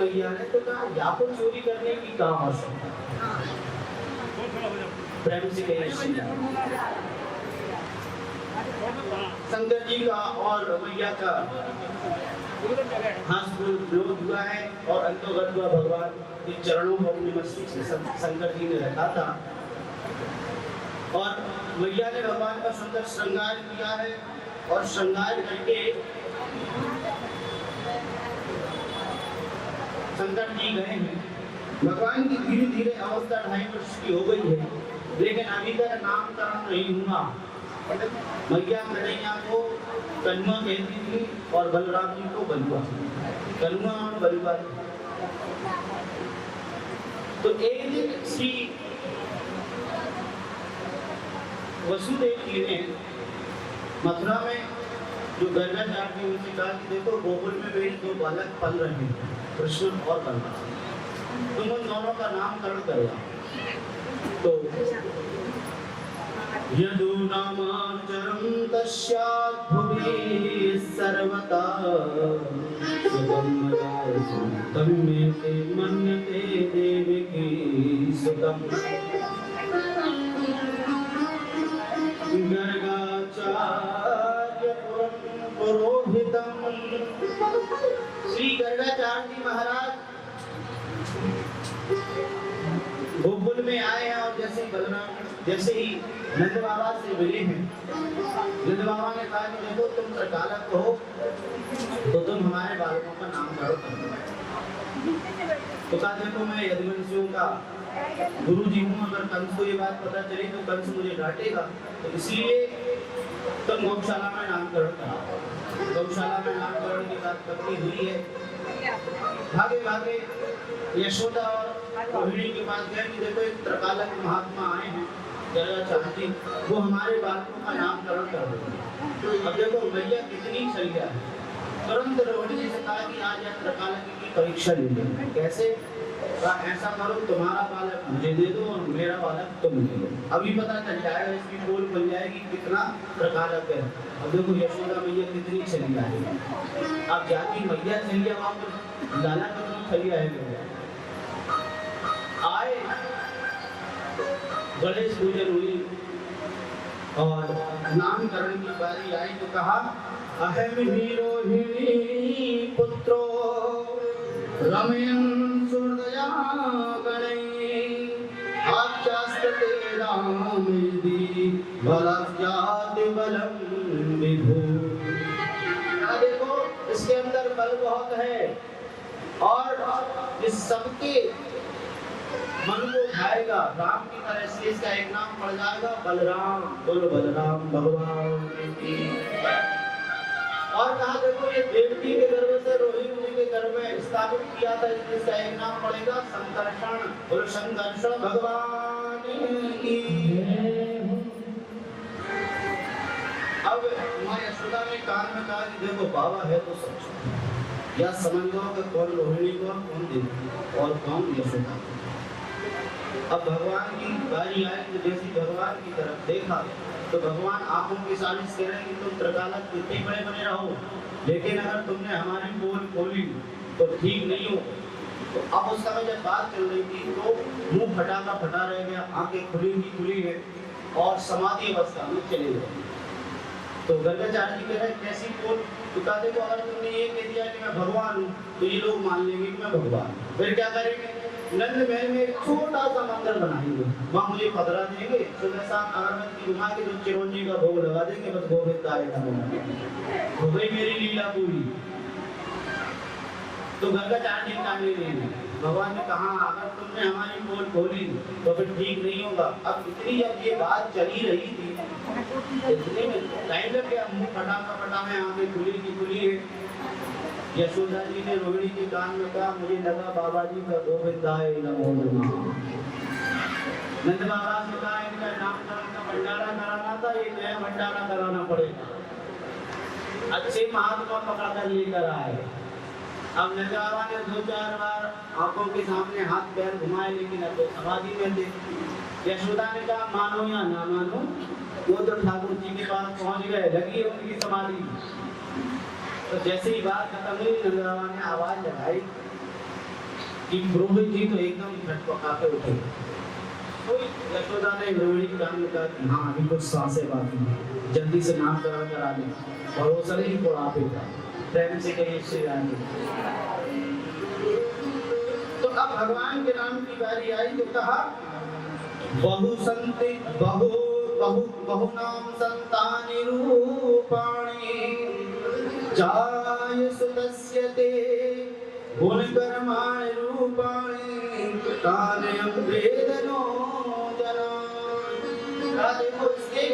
मैया ने तो कहा याको चोरी करने की क्या आवश्यकता, प्रेम से कहे शंकर जी का और मैया का हंस विरोध हुआ है और अंतोगत हुआ भगवान के चरणों को अपने मस्तिष्क से शंकर जी ने रखा था और मैया ने भगवान का सुंदर श्रृंगार किया है और श्रृंगार करके शंकर जी गए हैं। भगवान की धीरे धीरे अवस्था 2.5 वर्ष की हो गई है, लेकिन अभी तक नामकरण नहीं हुआ। मैया कन्हैया को कन्वा कहती थी और बलराम जी को बलुआ, कन्वा और बलुआ। तो एक दिन श्री वसुदेव जी ने मथुरा में जो गर्गाचार्य जी उनसे कहा कि देखो गोकुल में मेरे 2 बालक पल रहे हैं, कृष्ण और बलराम, तुम उन दोनों का नामकरण करो। तो यदुनामाचरं तस्यात् भुवि सर्वदा सुतं मे ते मन्यते देवकी सुतं। गर्गाचार्य पुरोहितम्, श्री गर्गाचार्य जी महाराज गोकुल में आए हैं और जैसे ही नंद बाबा से मिले हैं, नंद बाबा ने कहा कि देखो तुम त्रिकालक हो तो तुम हमारे बालकों का नामकरण करो। तो कहा देखो मैं यदुवंशियों का गुरु जी हूँ, अगर कंस को ये बात पता चली तो कंस मुझे डांटेगा, तो इसलिए तुम गौशाला में नामकरण कराओ। गौशाला में नामकरण की बात पक्की हुई है। भागे भागे यशोदा और रोहिणी के पास गए कि देखो एक त्रिकालक महात्मा आए हैं गर्गाचार्य जी, वो हमारे बालकों का नामकरण कर देंगे। अब देखो मैया कितनी सरिया है, तुरंत रोहिणी जी से कहा कि आज या त्रिकालक की परीक्षा ले लो। कैसे? ऐसा करो तुम्हारा बालक मुझे दे दो और मेरा बालक तुम दे दो, अभी पता चल जाएगा, इसकी पोल बन जाएगी कितना त्रिकालक है। अब देखो यशोदा मैया कितनी सरिया है। अब जाती मैया सरिया वहां पर लाला का सरिया है। आए गणेश पूजन हुई और नामकरण की बारी आई तो कहा अहम ही रोहिणी पुत्रो रमयन् सुहृदया गणैः आचास्तते रामेति बलाज्ञाति बलं विभो। देखो इसके अंदर बल बहुत है और इस सबके मन को खाएगा राम की तरह से। इसका एक नाम पड़ जाएगा बलराम। बोलो बलराम भगवान की। और कहा देखो ये देवकी के गर्भ से रोहिणी जी के गर्भ में स्थापित किया था, इसका एक नाम पड़ेगा संकर्षण। बोलो संकर्षण भगवान की। अब मां यशोदा ने कान में कहा कि देखो बाबा है तो सच, या समझ लो कि कौन रोहिणी को कौन देवकी और कौन यशोदा। अब भगवान की बारी आई तो जैसे भगवान की तरफ देखा तो भगवान आंखों की साजिश कह रहे हैं कि तुम त्रिकालक कितने बड़े बने रहो, लेकिन अगर तुमने हमारी पोल खोली तो ठीक नहीं हो। तो अब उस समय जब बात चल रही थी तो मुंह फटा का फटा रह गया, आंखें खुली है और समाधि अवस्था में चले गए। तो गर्गाचार्य जी कह रहे कैसी पोल? तो कहा देखो अगर तुमने ये कह दिया कि मैं भगवान हूँ तो ये लोग मान लेंगे कि मैं भगवान, फिर क्या करेंगे? नंद महल में एक छोटा सा मंदिर बनाएंगे, वहाँ मुझे पधरा देंगे, सुबह शाम अगरबत्ती घुमा के जो चिरौंजी का भोग लगा देंगे, बस गोविंद आएगा। हो गई मेरी लीला पूरी। तो गर्गाचार्य जी का नहीं, भगवान ने कहा अगर तुमने हमारी पोल खोली तो फिर ठीक नहीं होगा। अब इतनी जब ये बात चली रही थी इतने में टाइम लग गया, मुंह फटा में आंखें खुली है। यशोदा जी ने रोहिणी के कान में कहा मुझे लगा बाबा जी का गोविंदाय नमो नमः। नंद बाबा से कहा इनका नामकरण का भंडारा कराना था, ये नया भंडारा कराना पड़ेगा। अच्छे महात्मा पकड़ कर लेकर आए। अब नंद बाबा ने 2-4 बार आंखों के सामने हाथ पैर घुमाए, लेकिन अब समाधि में थे। यशोदा ने कहा मानो या ना मानो, वो तो ठाकुर जी के पास पहुंच गए, लगी उनकी समाधि। तो जैसे ही बात खत्म हुई नंद बाबा ने आवाज लगाई कि पुरोहित जी तो एकदम झटपटा के उठे। तो यशोदा ने रोहिणी के कान में कहा कि हाँ अभी कुछ सांसें बाकी हैं, जल्दी से नामकरण करा दे। और वो सभी को आपे था प्रेम से कही श्री रानी। तो अब भगवान के नाम की बारी आई तो कहा बहु संति बहु बहु बहु नाम संतानि रूपाणि जाय सुतस्य ते गुण कर्माणि रूपाणि कान्यं वेदनो जना। देखो इसके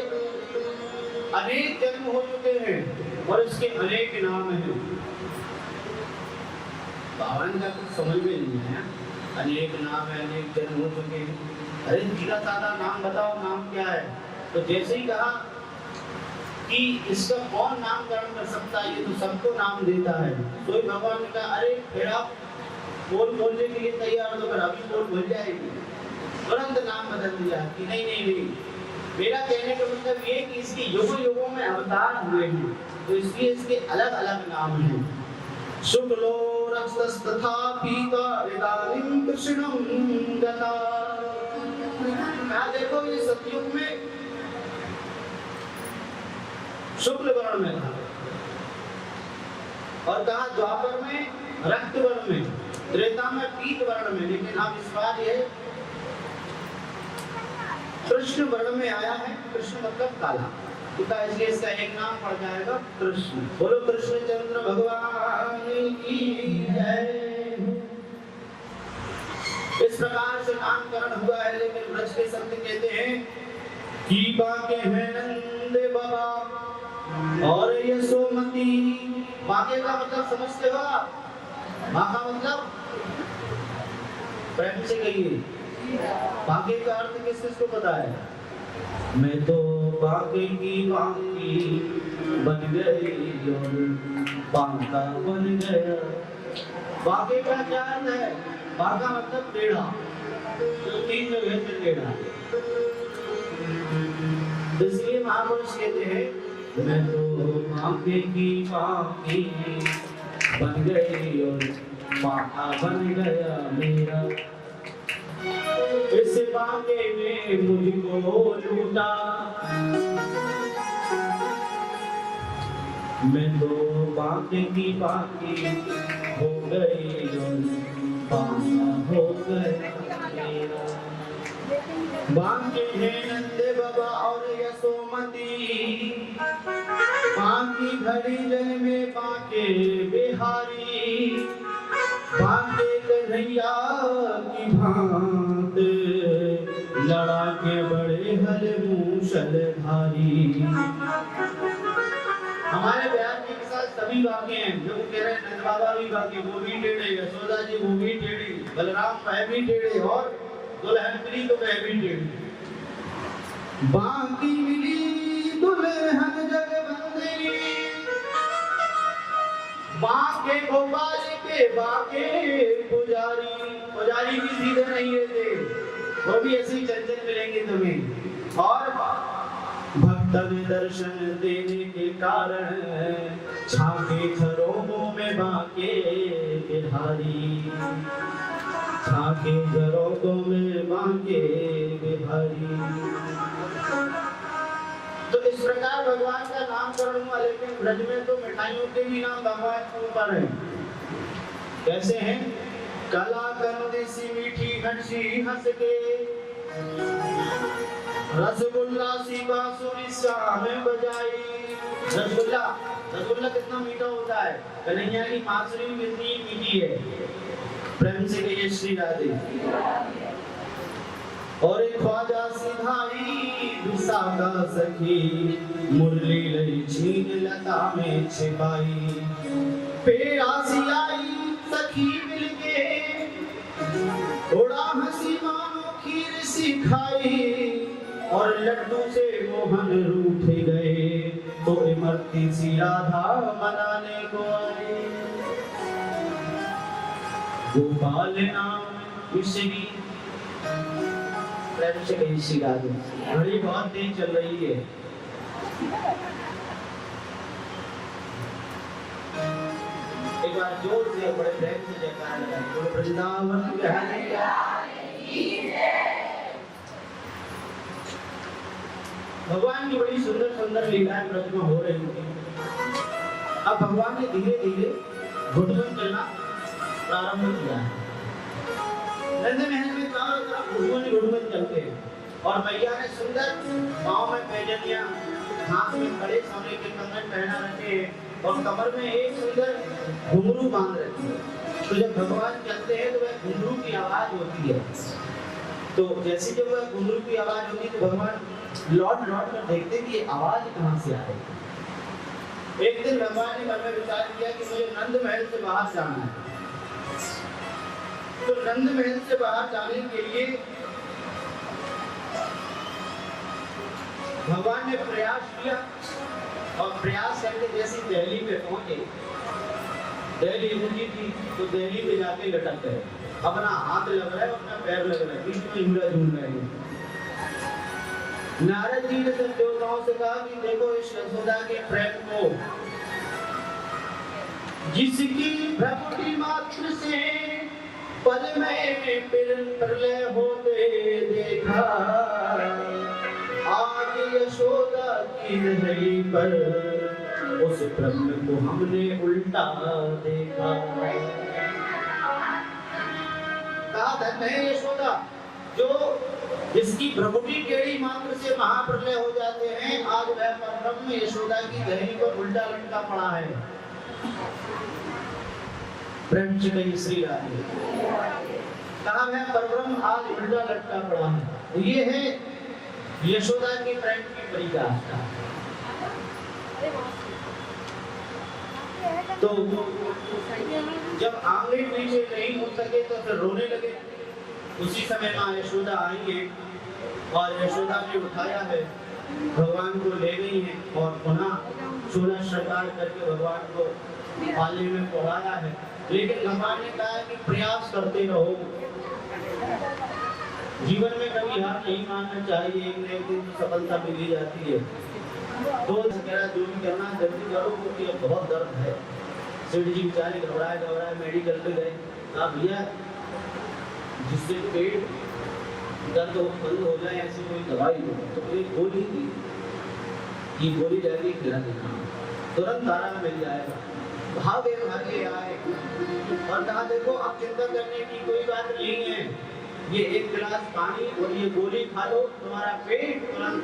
अनेक जन्म हो चुके हैं और इसके अनेक नाम हैं। बावन का कुछ समझ में नहीं है, अनेक नाम है, अनेक जन्म हो चुके हैं। अरे सीधा साधा नाम बताओ, नाम क्या है? तो जैसे ही कहा कि इसका कौन नामकरण कर सकता है, ये तो सबको नाम देता है। तो भगवान ने कहा अरे फिर आप बोलने के लिए तैयार हो, अभी बोल जाएगी। तुरंत नाम बदल दिया कि नहीं नहीं नहीं, मेरा कहने का मतलब ये कि इसके युगों युगों में अवतार हुए हैं, तो इसलिए इसके अलग अलग नाम हैं। शुक्लो रक्तस्तथा पीता इदानीं कृष्णं गता। देखो ये सतयुग में शुक्ल वर्ण में था और कहा द्वापर में रक्त वर्ण में, त्रेता में पीत वर्ण में, लेकिन अब इस बार ये कृष्ण वर्ण में आया है। कृष्ण मतलब काला, तो इसलिए इसका एक नाम पड़ जाएगा कृष्ण। बोलो कृष्णचंद्र भगवान की जय। इस प्रकार से नामकरण हुआ है। लेकिन ब्रज के संत कहते हैं कि बाके हैं नंद बाबा और यशोमती। बाके का मतलब समझते हो आप? माँ का मतलब प्रेम से कहिए, बाके का अर्थ किस किस को पता है? मैं तो बाके की बाकी बन गई और बांका बन गया। बाके का क्या अर्थ है? बाका मतलब टेढ़ा, तो तीन जगह से टेढ़ा। इसलिए महापुरुष कहते हैं मैं तो बाके की बाकी बन गई और बाका बन गया मेरा। इस बाके ने मुझको लूटा, मैं तो बाके की बाकी हो गई और बाका हो गया मेरा। बाके हैं नंद बाबा और यशोमती, बाकी घड़ी जन में बाके बिहारी। बाके कन्हैया की भांत लड़ा के बड़े हल मूसलधारी। हमारे बिहार के साथ सभी बाके हैं, जो कह रहे हैं नंद बाबा भी बाके, वो भी टेढ़े, यशोदा जी वो भी टेढ़ी, बलराम वह भी टेढ़े और दुल्हन मिली तो वह भी टेढ़ी। बाकी मिली दुल्हन जगबंदी, बाके गोपाल के बाके पुजारी। पुजारी भी सीधे नहीं रहते, वो भी ऐसे ही चंचल मिलेंगे तुम्हें। और भक्तन दर्शन देने के कारण छाके खरोमों में बाके बिहारी। छाके खरोमों में बाके बिहारी। तो इस प्रकार भगवान का नामकरण हुआ। लेकिन ब्रज में तो मिठाइयों के भी नाम भगवान के ऊपर है। कैसे हैं? कलाकंद सी मीठी हंसी हंस के, रसगुल्ला सी बांसुरी शाम बजाई। रसगुल्ला, रसगुल्ला कितना मीठा होता है, कन्हैया की बांसुरी भी कितनी मीठी है। प्रेम से कहिए श्री राधे। और एक ख्वाजा सिधाई विशाखा सखी, मुरली लई छीन लता में छिपाई। पेरासी आई सखी मिलके, थोड़ा हंसी मानो खीर सी खाई। और लड्डू से मोहन रूठ गए, तो इमरती सी राधा मनाने को आई। गोपाल नाम श्री प्रेम से कहीं सी राधे। घड़ी बहुत तेज चल रही है। एक बार जोर से बड़े प्रेम से जयकार लगाएं। वृंदावन बिहारी भगवान की बड़ी सुंदर सुंदर लीलाएं ब्रज में हो रही थी। अब भगवान ने धीरे धीरे घुटमन चलना प्रारंभ किया है। नंद महल में चारों तरफ घुटमन चलते हैं और मैया ने सुंदर पाँव में पैजनिया, हाथ में खड़े सोने के कंगन पहना रखे और कमर में एक सुंदर घुंघरू बांध रखी है। तो जब भगवान चलते हैं तो वह घुंघरू की आवाज होती है। तो जैसे जब वह घुंघरू की आवाज होती है तो भगवान लौट लौट कर देखते कि ये आवाज कहाँ से आ रही है। एक दिन भगवान ने मन में विचार किया कि मुझे नंद महल से बाहर जाना है। तो नंद महल से बाहर जाने के लिए भगवान ने प्रयास किया और प्रयास करके जैसे दिल्ली पे पहुंचे, दिल्ली ऊंची थी तो दिल्ली पे जाके लटक गए। अपना हाथ लग रहा है, अपना पैर लग रहा है, बीच में झूला झूल रहे हैं। नारद जी ने सब देवताओं से कहा कि देखो इस यशोदा के प्रेम को, जिसकी भ्रमति मात्र से पद में प्रलय होते देखा, आज यशोदा की रही पर उस प्रश्न को हमने उल्टा देखा। कहा धन्य है यशोदा जो जिसकी भ्रमति टेढ़ी मात्र से महाप्रलय हो जाते हैं, आज वह परब्रह्म यशोदा की दहली पर उल्टा लटका पड़ा है। प्रेम से कही श्री राधे। कहा वह परब्रह्म आज उल्टा लटका पड़ा है। ये है यशोदा की प्रेम की परिभाषा। तो जब आंगन नीचे नहीं हो सके तो फिर रोने लगे। उसी समय माँ यशोदा आई है और यशोदा ने उठाया है, भगवान को ले गई है और पुनः 16 श्रृंगार करके भगवान को पाले में पढ़ाया है। लेकिन भगवान ने कहा कि प्रयास करते रहो, जीवन में कभी हार नहीं मानना चाहिए, एक न एक दिन सफलता मिली जाती है। तो जो भी करना जल्दी करो क्योंकि अब बहुत दर्द है। सेठ जी बेचारे घबराए मेडिकल पे गए। कहा भैया जिससे पेट दर्द बंद हो जाए ऐसी कोई दवाई हो तो एक गोली दी, ये गोली जाके खिला देना, तुरंत आराम मिल जाएगा। भागे आए और कहा देखो अब चिंता करने की कोई बात नहीं है, ये एक गिलास पानी और ये गोली खा लो, तुम्हारा पेट तुरंत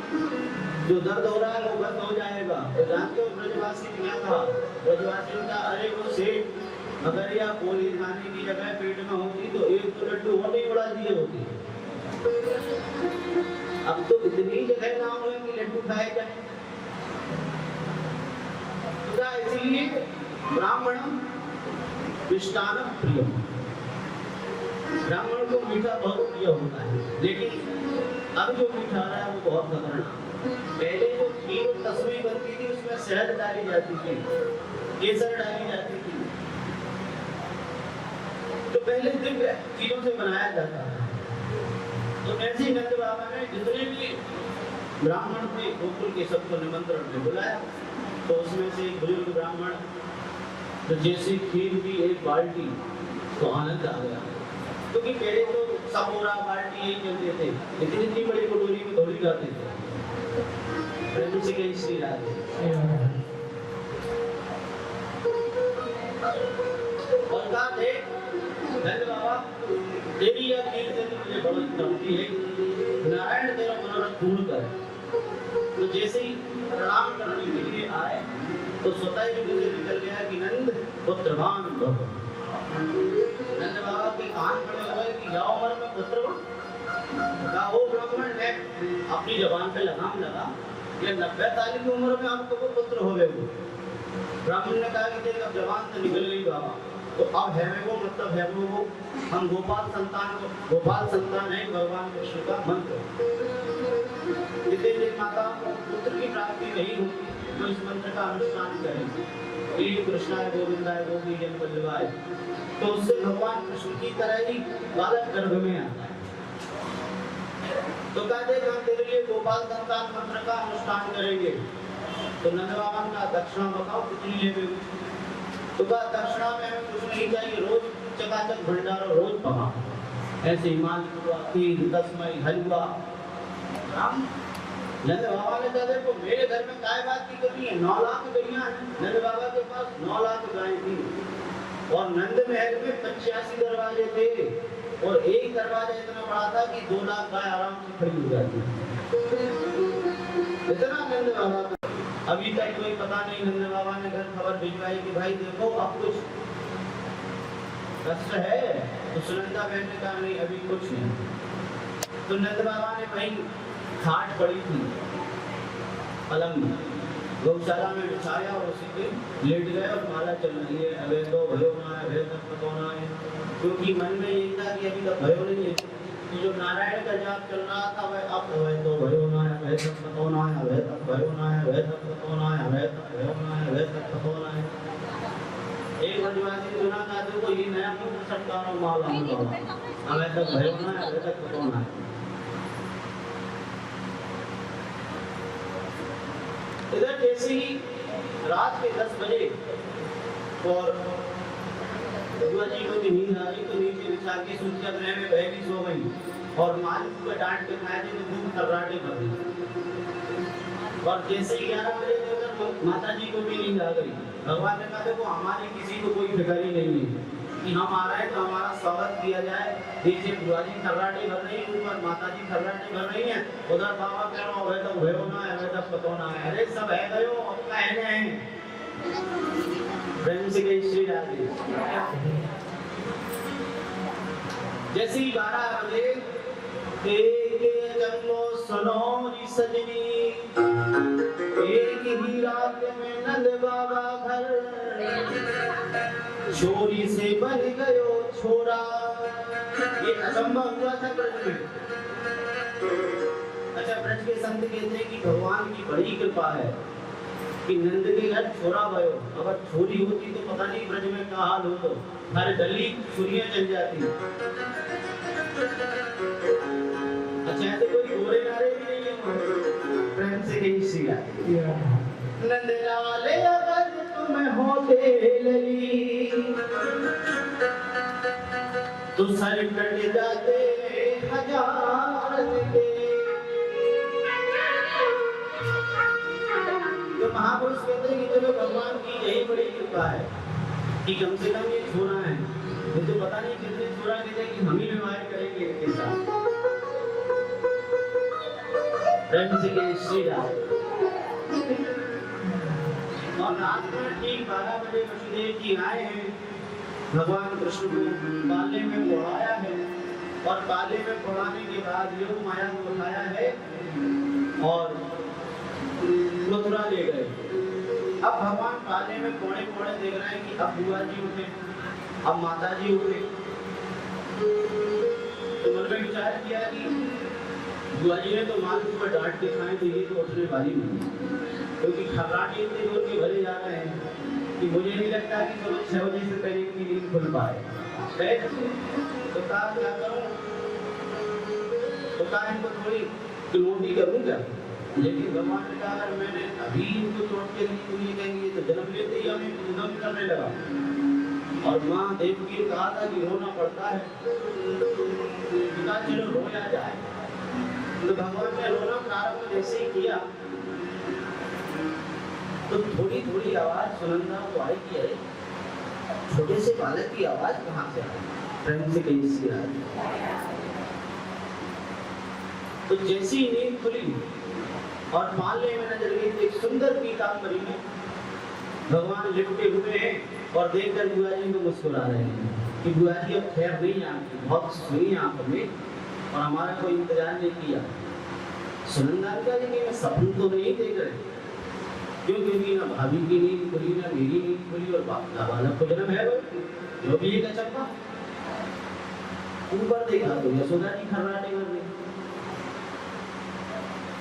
जो दर्द हो रहा है वो बंद हो जाएगा। तो जानते हो ब्रजवासी क्या था? ब्रजवासियों का अरे वो सेठ अगर या गोली खाने की जगह पेट में होती तो एक तो लड्डू और नहीं उड़ा दिए होते। अब तो इतनी जगह ना हो कि लड्डू खाए जाए। तो इसलिए ब्राह्मणम मिष्टान्नम प्रियम, ब्राह्मण को मीठा बहुत प्रिय होता है। लेकिन अब जो मीठा रहा है वो बहुत खतरनाक। पहले जो खीर और तस्वीर बनती थी उसमें शहद डाली जाती थी, केसर डाली जाती थी, तो पहले दिव्य चीजों से बनाया जाता था। तो ऐसे ही नंद बाबा ने जितने भी ब्राह्मण थे गोकुल के सबको निमंत्रण में बुलाया। तो उसमें से एक बुजुर्ग ब्राह्मण तो जैसे खीर की एक बाल्टी तो आनंद आ गया, क्योंकि पहले तो सबोरा बाल्टी यही चलते थे, लेकिन इतनी बड़ी कटोरी में थोड़ी खाते थे। प्रेम से कही श्री राधे। और कहा थे नंद बाबा तेरी यह खीर से मुझे बहुत तमती है, नारायण तेरा मनोरथ पूर्ण कर। तो जैसे ही प्रणाम करने के लिए आए तो स्वतः ही मुझे निकल गया कि नंद पुत्रवान भव। नंद बाबा के कान खड़े हुए कि जाओ उम्र में पुत्रवान। कहा वो ब्राह्मण ने अपनी जबान पे लगाम लगा, ये 90 साल की उम्र में आपको वो पुत्र हो गए। ब्राह्मण ने कहा कि तेरी अब जबान से निकल गई बाबा, तो अब है वो मतलब है वो हम गोपाल संतान है भगवान कृष्ण का मंत्र। यदि माता पुत्र की प्राप्ति नहीं होती तो इस मंत्र का अनुष्ठान करें, कृष्णाय गोविंदाय गोपीजन वल्लभाय, तो उससे भगवान कृष्ण की तरह ही बालक गर्भ में आता है। तो कहते हम तेरे लिए गोपाल संतान मंत्र का अनुष्ठान करेंगे। तो नंद बाबा का दक्षिणा बताओ कितनी लेंगे? तो कहा दक्षिणा में हमें कुछ नहीं चाहिए, रोज चकाचक भंडारा रोज पका। ऐसे हिमाल हुआ, खीर, दसमई, हलवा। राम नंद बाबा ने कहा देखो मेरे घर में गाय बात की कमी है, 9 लाख गैया है। नंद बाबा के पास 9 लाख गाय थी और नंद महल में 85 दरवाजे थे और एक दरवाजा इतना बड़ा था कि 2 लाख गाय आराम से खड़ी हो जाती। इतना नंद बाबा का अभी तक कोई पता नहीं। नंद बाबा ने घर खबर भिजवाई कि भाई देखो अब कुछ कष्ट है। तो सुनंदा बहन ने कहा नहीं अभी कुछ नहीं। तो नंद बाबा ने भाई खाट पड़ी थी पलंग में, गौशाला में बिछाया और उसी पे लेट गए और माला चल रही है। अबे तो भयो ना है, अबे तक तो ना है, क्योंकि मन में यही था कि अभी तक भयो नहीं है। तो जो नारायण का जाप चल रहा था वह अब तो भयो ना है, अबे तक तो ना है, अबे तक भयो ना है, अबे तक तो ना है, अबे तक भयो ना है, अबे तक तो ना है। एक आदिवासी सुना था देखो ये नया मुंह सरकार माला में अबे तक भयो ना है, अबे तक तो ना है। इधर जैसे ही रात के 10 बजे और बुआ जी को भी नींद आ रही तो नीचे बिछा के सूचना गृह में बह भी सो गई और मालिक को डांट के खाए थे तो खूब खर्राटे कर दी। और जैसे ही 11 बजे तक माता जी को भी नींद आ गई। भगवान ने कहा देखो हमारी किसी को कोई फिक्र ही नहीं है कि हम आ रहे हैं तो हमारा स्वागत किया जाए। नीचे बुआ जी खर्राटे भर रही है, ऊपर माता जी खर्राटे भर रही हैं, उधर बाबा कह रहा हूँ तो भयो ना है, तब पतो ना है। अरे सब है गयो अब कहने हैं प्रेम से गई श्री राधे। जैसे ही 12 बजे एक जन्मो सुनोरी सजनी, एक ही रात में नंद बाबा घर, छोरी से बन गयो छोरा। ये असंभव हुआ था ब्रज में। अच्छा ब्रज के संत कहते हैं कि भगवान की बड़ी कृपा है कि नंद के घर छोरा भयो। अगर छोरी होती तो पता नहीं ब्रज में क्या हाल हो, हर गली छुरियां चल जाती। अच्छा ऐसे कोई गोरे नारे भी नहीं है। प्रेम से कहीं सीगा नंद लाले अगर तुम होते लली तो सर कट जाते 1000 के। तो महापुरुष कहते हैं कि चलो भगवान की यही बड़ी कृपा है कि कम से कम ये छोरा है, ये तो पता नहीं कितने छोरा कहते कि हम ही व्यवहार करेंगे इनके साथ। प्रेम से के श्री राधे। और रात में ठीक 12 बजे वसुदेव जी आए हैं, भगवान कृष्ण को पाले में पढ़ाया है और पाले में पढ़ाने के बाद योग माया को उठाया है और मथुरा ले गए। अब भगवान पाले में कोने कोने देख रहे हैं कि अब बुआ जी उठे, अब माता जी उठे। तो मन में विचार किया कि बुआ जी ने तो मालिक को डांट के खाए तो ये तो उठने वाली नहीं, क्योंकि खर्राटे इतने जोर के भरे जा रहे हैं कि मुझे नहीं लगता कि सुबह 6 बजे से पहले की नींद खुल पाए। तो कहा क्या करूं, तो कहा इनको थोड़ी क्लोटी करूं क्या। लेकिन भगवान ने कहा अगर मैंने अभी इनको तोड़ के नहीं ये कहेंगे तो जन्म लेते ही हमें उद्यम करने लगा। और माँ देवकी ने कहा था कि रोना पड़ता है, चलो रोया जाए। तो भगवान ने रोना प्रारंभ जैसे ही किया तो थोड़ी थोड़ी आवाज सुनंदा को आई कि अरे छोटे से बालक की आवाज कहाँ से आई। प्रेम से कहीं से आई। तो जैसी ही नींद खुली और पाले में नजर गई एक सुंदर पीतांबरी में भगवान लिपटे हुए हैं और देखकर बुआ जी को मुस्कुरा रहे हैं कि बुआ जी अब खैर नहीं आती, बहुत सुनी आंख में और हमारा कोई इंतजार नहीं किया। सुनंदा का जी मैं सपन तो नहीं देख रहे, क्योंकि ना भाभी की नींद खुली ना मेरी नींद खुली और बालक को जन्म है जो भी एक अचंभा। ऊपर देखा तो यशोदा जी खर्राटे कर रही।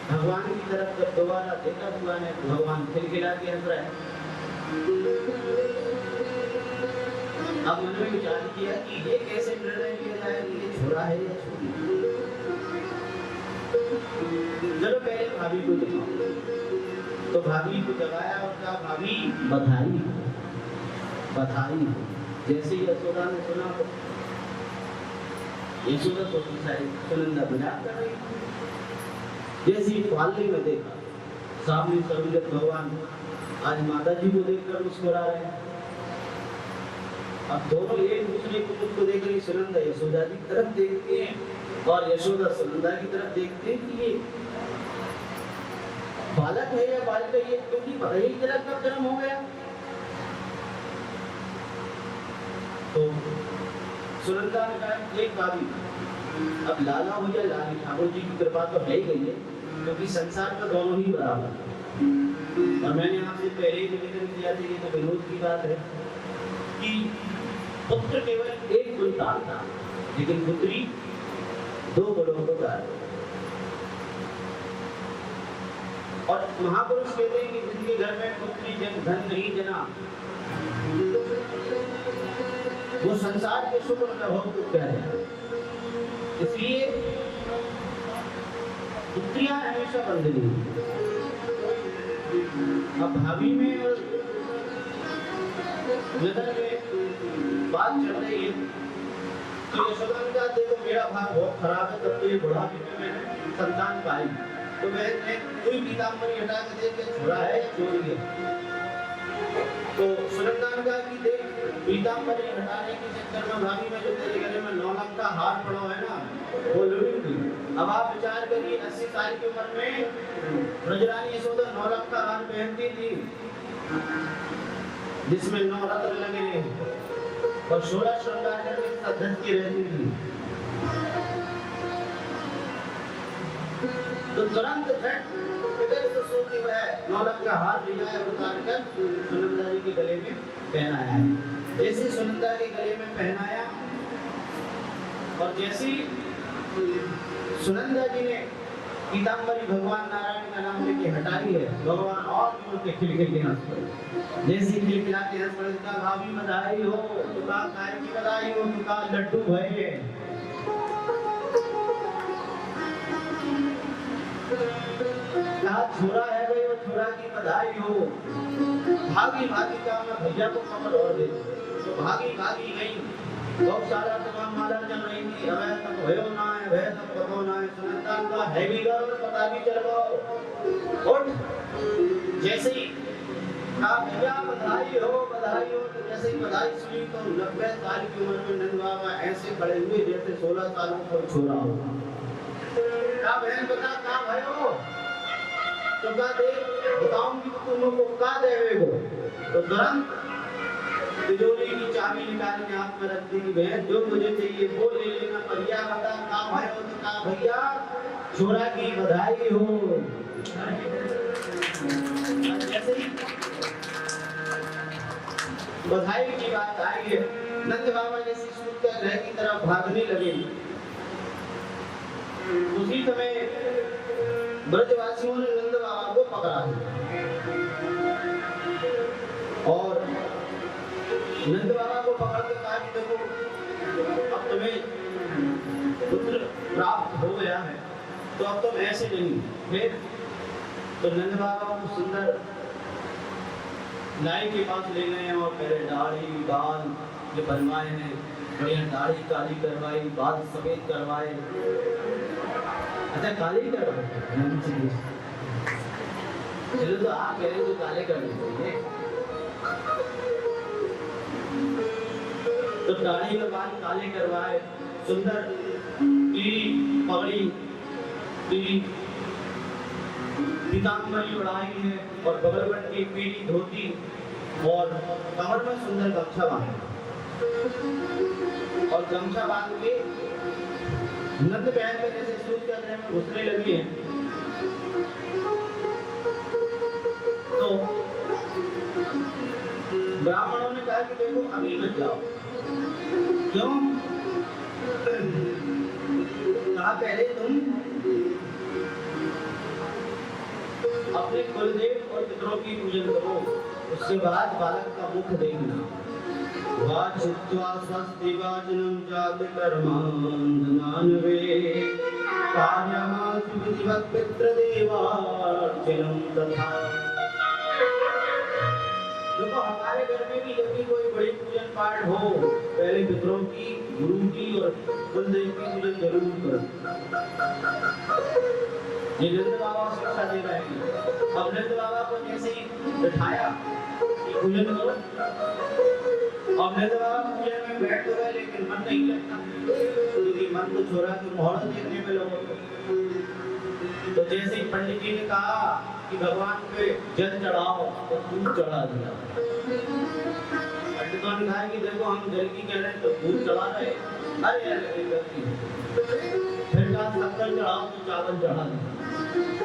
भगवान की तरफ जब दोबारा देखा बुआ ने, भगवान खिलखिला के हंस रहा है। अब मन में विचार किया कि ये कैसे निर्णय लिया जाए कि ये छोरा है या छोरी। चलो पहले भाभी को जगाओ। तो भाभी को जगाया और कहा भाभी बधाई बधाई। जैसे ही यशोदा ने सुना तो यशोदा तो सुनंदा मजाक कर रही। जैसे ही पालने में देखा सामने सर्वजगत भगवान आज माता जी को देखकर मुस्कुरा रहे हैं। अब दोनों एक दूसरे को मुझको देख रही, सुनंदा यशोदा की तरफ देखती है और यशोदा सुनंदा की तरफ देखते हैं कि ये बालक है या बालिका, ये क्योंकि पता ही तिलक का जन्म हो गया। तो सुनंदा ने कहा एक बात, अब लाला हो या लाली, ठाकुर जी की कृपा तो है ही गई है, क्योंकि संसार में दोनों ही बराबर है। और मैंने आपसे पहले ही निवेदन किया था, ये तो विनोद की बात है कि पुत्र केवल एक गुण था, लेकिन पुत्री 2 गुणों को धारण। और महापुरुष कहते हैं कि जिनके घर में पुत्री जन धन नहीं जना, वो संसार के सुख और अनुभव को कह रहे हैं। इसलिए पुत्रियां हमेशा बंधनी। अब भाभी में और नगर में बात चल रही है तो यशोदा ने कहा देखो मेरा भाग बहुत खराब है, तब तो ये बुढ़ापे में मैंने संतान पाई, तो मैं कोई पीताम्बरी हटा के देख के छोड़ा है या छोड़ दिया। तो सुनंदा ने कहा कि देख पीताम्बरी हटाने के चक्कर में भाभी में जो तेरे गले में 9 लाख का हार पड़ा है ना, वो लुढ़क गई। अब आप विचार करिए 80 साल की उम्र में ब्रजरानी यशोदा 9 लाख का हार पहनती थी जिसमें 9 रत्न लगे और 16 श्रृंगार करके सधती रहती थी। तो तुरंत से सोची वह 9 लाख का हार लिया है, उतार कर सुनंदा जी के गले में पहनाया है। जैसे सुनंदा के गले में पहनाया और जैसे सुनंदा जी ने पीताम्बरी भगवान नारायण का नाम लेके हटाई है, भगवान और भी उनके खिलखिल के हंस पड़े। जैसे खिलखिला के हंस पड़े, कहा भाभी बधाई हो, तो कहा काय की बधाई हो, तो कहा लड्डू भये। कहा छोरा है भाई, वो छोरा की बधाई हो। भागी भागी का मैं भैया को कमर और दे, तो भागी भागी गई। बहुत सारा तमाम माला चल रही थी, अब तक भयो ना है, वह तक पतो ना है। सुनंदा का है भी गौ, पता भी चल गो। उठ जैसे ही कहा भैया बधाई हो, बधाई हो, तो जैसे ही बधाई सुनी तो 90 साल की उम्र में नंद बाबा ऐसे खड़े हुए जैसे 16 सालों का छोरा हो। कहा बहन बता कहा भयो, तो कहा देख बताऊंगी तो तुम लोग को का देवे को। तो तुरंत तिजोरी की चाबी निकाल के हाथ में रख दी, बहन जो मुझे चाहिए वो ले लेना, भैया बता का भयो, तो कहा भैया छोरा की बधाई हो। जैसे ही बधाई की बात आई है, नंद बाबा जैसे सूत कर ग्रह की तरफ भागने लगे। उसी समय ब्रजवासियों ने नंद बाबा को पकड़ा और नंद बाबा को पकड़ के कहा कि देखो अब तुम्हें पुत्र प्राप्त हो गया है, तो अब तुम ऐसे नहीं। फिर तो नंद बाबा को सुंदर नाई के पास ले गए और पहले दाढ़ी बाल जो बनवाए हैं, बढ़िया दाढ़ी काली करवाई, बाल सफेद करवाए। अच्छा काले करवाए, चलो तो आप कह रहे हो काले कर देंगे। तो दाढ़ी और बाल काले करवाए, सुंदर पीली पगड़ी, पीली पीताम्बरी उड़ाई है और बगलबट की पीली धोती और कमर में सुंदर गमछा बांधा और गमछा बांध के नंद पहन के जैसे सूत के अंदर में घुसने लगी है। तो ब्राह्मणों ने कहा कि देखो अभी मत जाओ। क्यों? कहा पहले तुम अपने कुलदेव और पितरों की पूजन करो, उसके बाद बालक का मुख देखना। वाचित्वा स्वस्ति वाचनं चापि कर्मान्धनान्वे कार्यमासु विधिवत् पितृदेवार्चनं तथा। देखो हमारे घर में भी जब भी कोई बड़ी पूजन पाठ हो, पहले पितरों की, गुरु की और कुलदेव की पूजन जरूर करो। ये नंद बाबा शिक्षा दे रहे हैं। अब नंद बाबा को जैसे ही बिठाया कि पूजन करो, अब नंद बाबा पूजन में बैठ तो गए लेकिन मन नहीं लगता, क्योंकि मन तो छोरा के मोहर देखने में लोगों को। तो जैसे ही पंडित जी ने कहा कि भगवान पे जल चढ़ाओ तो दूध चढ़ा दिया। पंडितों ने कहा कि देखो हम जल की कह रहे हैं तो दूध चढ़ा रहे, अरे अरे गलती। फिर कहा शक्कर चढ़ाओ तो चावल चढ़ा दिया।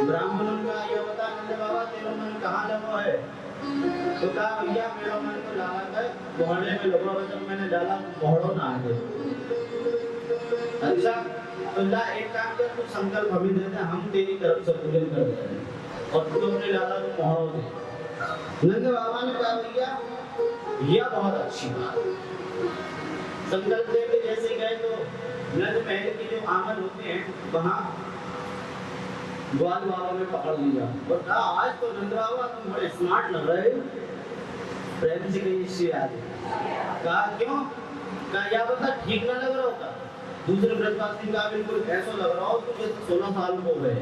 ब्राह्मणों का ये बता नंद बाबा तेरा मन कहाँ लगा है? तो कहा भैया मेरा मन तो लगा था मोहल्ले में लोगों जब मैंने डाला मोहड़ो ना आगे। अच्छा तो ला एक काम कर, तू संकल्प हमें दे दे, हम तेरी तरफ से पूजन कर देते हैं और तू अपने लाला को मोहरो दे। नंद बाबा ने कहा भैया यह बहुत अच्छी बात। संकल्प दे के जैसे गए तो नंद महल के जो आंगन होते हैं वहाँ ग्वाल बाबा ने पकड़ लिया और कहा आज तो नंद बाबा तुम बड़े स्मार्ट लग रहे हो। प्रेम से कही इससे आगे कहा क्यों? कहा या बता ठीक ना लग रहा होता, दूसरे ब्रजवासी का बिल्कुल ऐसा लग रहा हो तुझे तो 16 साल हो गए,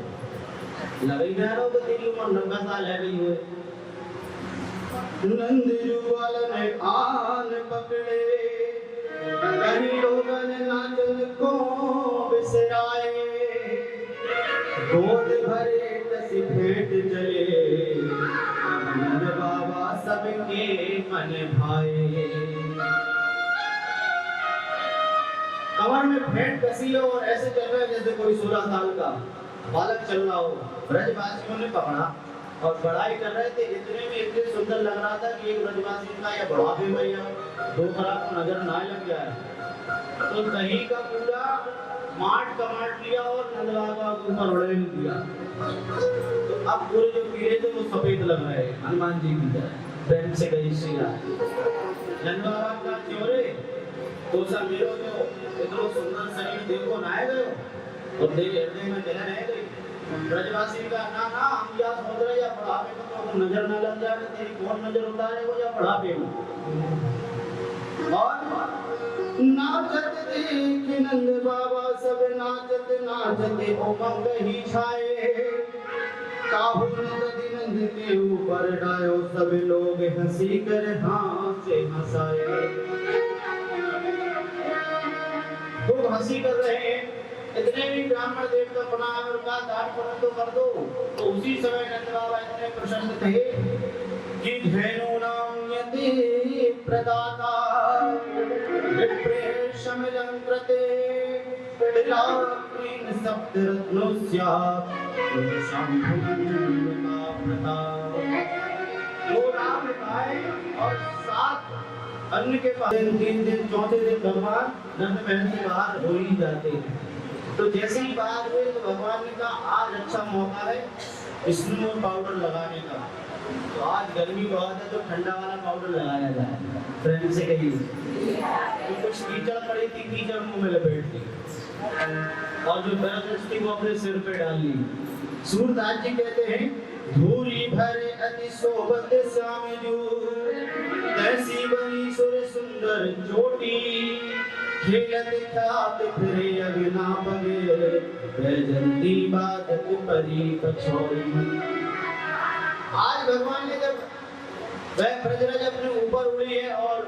लग ही रहा हो कि तेरी उम्र 90 साल है गई हुए। नंद जुगल ने आन पकड़े, कहीं लोगन नाचन को बिसराए, गोद भरे तसी भेंट चले, नंद बाबा सबके मन भाए। कमर में भेंट कसी हो और ऐसे चल रहा है जैसे कोई 16 साल का बालक चल रहा हो। ब्रजवासियों ने पकड़ा और बड़ाई कर रहे थे, इतने में इतने सुंदर लग रहा था कि एक ब्रजवासी का या बुढ़ापे में या दोहरा को नजर ना लग जाए, तो दही का पूरा माट कमाट लिया और नंद बाबा के ऊपर उड़ेल दिया। तो अब पूरे जो कीड़े थे वो सफेद लग रहे हैं, हनुमान जी की तरह। प्रेम से कही श्री राम। नंद बाबा का चोरे तो सब मेरे जो इतना सुंदर शरीर देखो ना आए गए और देख हृदय में जलन है गई। ब्रजवासी का ना ना हम या सोच रहे या बुढ़ापे में तो नजर ना लग जाए, तेरी कौन नजर उतारे वो या बुढ़ापे में। और नाचत देख नंद बाबा सब नाचत नाचत उमंग ही छाए, काहू नंद के ऊपर डायो सब लोग हंसी कर हाथ से हंसाए। खूब हंसी कर रहे हैं, इतने भी ब्राह्मण देवता प्रणाम और का दान पुण्य तो कर दो। तो उसी समय नंद बाबा इतने प्रसन्न थे कि धेनु नाम यति प्रदाता विप्रेशमिलं कृते दिलाक्रीन सप्त रत्नोस्या शंभुका प्रताप। 2 लाख गाय और 7 अन्न के पास 3 दिन चौथे दिन भगवान नंद महल से बाहर हो ही जाते हैं। तो जैसे ही बाहर हुए तो भगवान ने कहा आज अच्छा मौका है स्नो पाउडर लगाने का। तो आज गर्मी बहुत है तो ठंडा वाला पाउडर लगाया जाए। प्रेम से कहिए। तो कुछ कीचड़ पड़ी थी, कीचड़ मुंह में लपेट ली और जो बरस थी वो अपने सिर पे डाल ली। सूरदास जी कहते हैं धूरी भरे अति शोभत श्याम जू, तैसी बनी सुर सुंदर चोटी, खेलत ख्यात फिरे अगना बगे, बैजंती बाजत परी पछोई। आज भगवान ने जब वह ब्रजराज अपने ऊपर उड़ी है और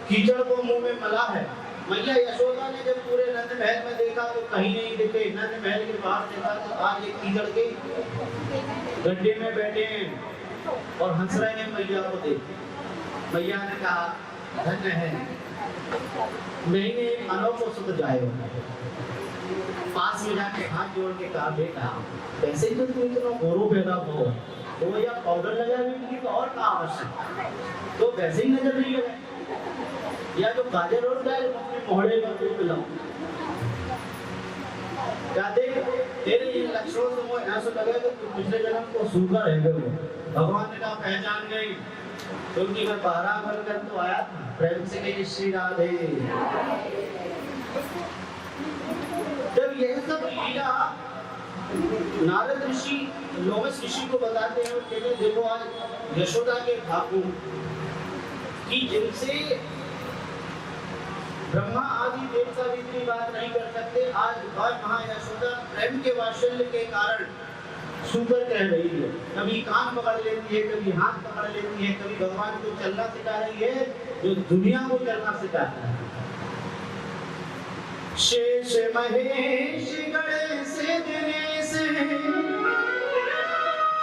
कीचड़ को मुंह में मला है, मैया यशोदा ने जब पूरे नंद महल में देखा तो कहीं नहीं दिखे। नंद महल के बाहर देखा तो आज एक कीचड़ के गड्ढे में बैठे हैं और हंस रहे हैं मैया को देख। मैया ने कहा धन्य है मैंने मानव को सुध जाए। पास में जाके हाथ जोड़ के कहा बेटा वैसे ही तो तू इतना गोरो पैदा हो तो या पाउडर लगा भी तो और क्या आवश्यक, तो वैसे ही नजर नहीं लगा या जो गाजर और डाल अपने मोहड़े में दूध पिलाओ। क्या देख तेरे इन लक्षणों से वो ऐसा लगा कि तू पिछले जन्म को सूखा रह गए। भगवान ने कहा पहचान गई क्योंकि मैं 12 बनकर तो आया था। प्रेम से कही श्री राधे। जब यह सब लीला नारद ऋषि लोमस ऋषि को बताते हैं और कहते हैं देखो आज यशोदा के ठाकुर कि जिनसे ब्रह्मा आदि देवता भी इतनी बात नहीं कर सकते, आज और महा यशोदा प्रेम के वात्सल्य के कारण सुपर कह रही है। कभी कान पकड़ लेती है, कभी हाथ पकड़ लेती है, कभी भगवान को चलना सिखा रही है जो दुनिया को चलना सिखाता है। शेष महेश गणेश दिनेश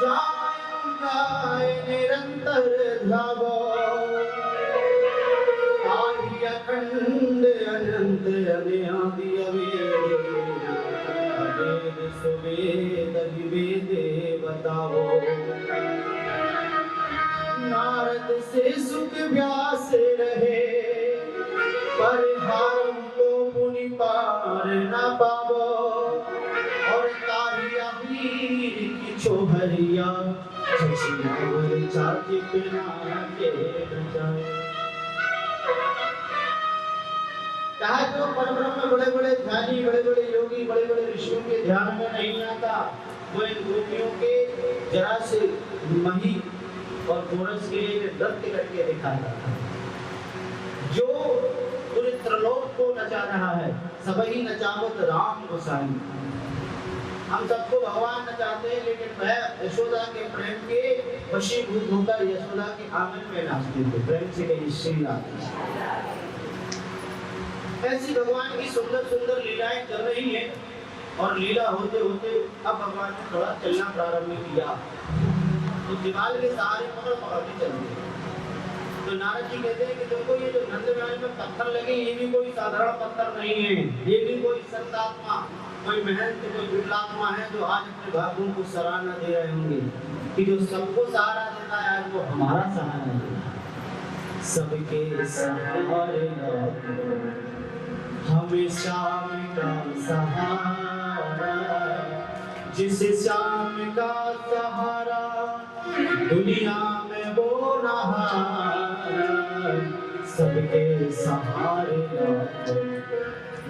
जाय निरंतर ध्यावो, आदि अखंड अनंत अनादि अवेद, अवेद सुवेद विवेदे बताओ। नारद से सुख व्यास रहे, पर हारम को पुनि पार न पावो, और ताहिया वीर की छोहरिया छछियावर चाची पिना के बचाए। कहा जो परब्रह्म बड़े बड़े ध्यानी, बड़े बड़े योगी, बड़े बड़े ऋषियों के ध्यान में नहीं आता, वो इन गोपियों के जरा से मही और गोरस के लिए नृत्य करके दिखाता था। जो पूरे त्रिलोक को नचा रहा है, सबही नचावत राम गोसाई। हम सबको भगवान नचाते हैं, लेकिन वह यशोदा के प्रेम के वशीभूत होकर यशोदा के आंगन में नाचते थे। प्रेम से कहीं श्री राम। ऐसी भगवान की सुंदर सुंदर लीलाएं चल रही हैं, और लीला होते होते अब भगवान ने थोड़ा चलना प्रारंभ किया, तो दीवार के सहारे पकड़ पकड़ के चल दिए। तो नारद जी कहते हैं कि देखो ये जो नंदव्याल में पत्थर लगे, ये भी कोई साधारण पत्थर नहीं है, ये भी कोई संत आत्मा, कोई महंत, कोई विमलात्मा है जो आज अपने भागों को सराहना दे रहे होंगे कि जो सबको सहारा देता है आज वो हमारा सहारा देता है। सबके सहारे हमें श्याम का सहारा, जिस श्याम का सहारा दुनिया में वो रहा, सबके सहारे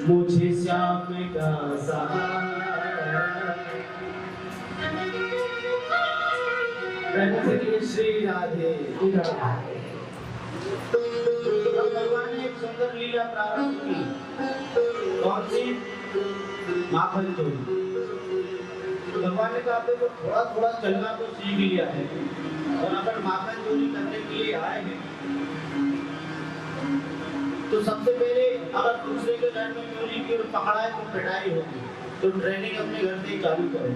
मुझे श्याम का सहारा। श्री राधे। भगवान ने एक सुंदर लीला प्रारंभ की, कौन सी? माखन चोरी। भगवान ने कहा देखो थोड़ा थोड़ा चलना तो सीख लिया है, और अगर माखन चोरी करने के लिए आए हैं तो सबसे पहले अगर दूसरे के घर में चोरी की और पकड़ाए तो पिटाई होगी, तो ट्रेनिंग अपने घर से ही चालू करो।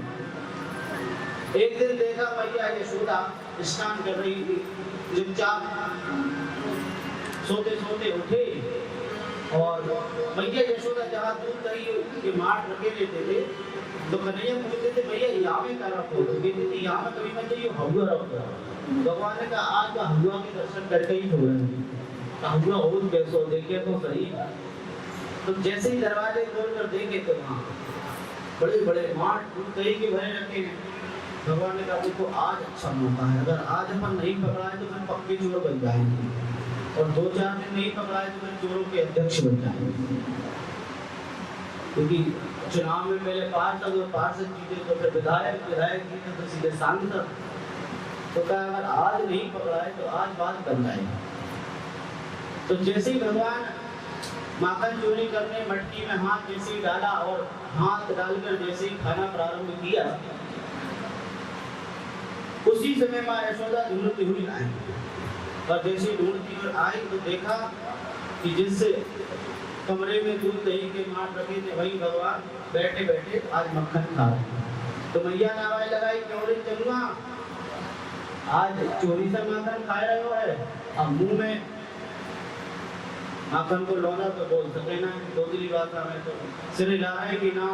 एक दिन देखा मैया यशोदा स्नान कर रही थी, चुपचाप सोते सोते उठे, और मैया यशोदा जहाँ दूध दही के मार्ट रखे रहते थे, तो कन्हैया पूछते थे भैया यहाँ में क्या रखो, तो कहते थे यहाँ में कभी मत जाइए, हवा रखो। भगवान ने कहा आज तो हवा के दर्शन करके ही छोड़ेंगे, हवा हो कैसो देखे तो सही। तो जैसे ही दरवाजे खोलकर देखे तो वहाँ बड़े बड़े मार्ट दूध दही के भरे रखे हैं। भगवान ने कहा देखो आज अच्छा मौका है, अगर आज अपन नहीं पकड़ाए तो फिर पक्के चोर बन जाएंगे, और 2-4 दिन नहीं पकड़ाए तो फिर चोरों के अध्यक्ष बन जाएंगे। क्योंकि चुनाव में पहले पार्षद और पार्षद जीते तो फिर विधायक, विधायक जीते तो सीधे सांसद। तो कहा अगर आज नहीं पकड़ाए तो आज बात बन जाएगी। तो जैसे ही भगवान माखन चोरी करने मटकी में हाथ जैसे ही डाला और हाथ डालकर जैसे ही खाना प्रारंभ किया, उसी समय माँ यशोदा ढूंढती हुई आई, और जैसे ढूंढती हुई आई तो देखा कि जिस कमरे में दूध दही के मार्ट रखे थे वही भगवान बैठे बैठे आज मक्खन खा रहे। तो मैया ने आवाज लगाई क्यों रे चलुआ, आज चोरी से माखन खा रहे हो है, अब मुंह में माखन को लौना तो बोल सके ना, दूसरी बात हमें तो सिर हिला रहे कि ना,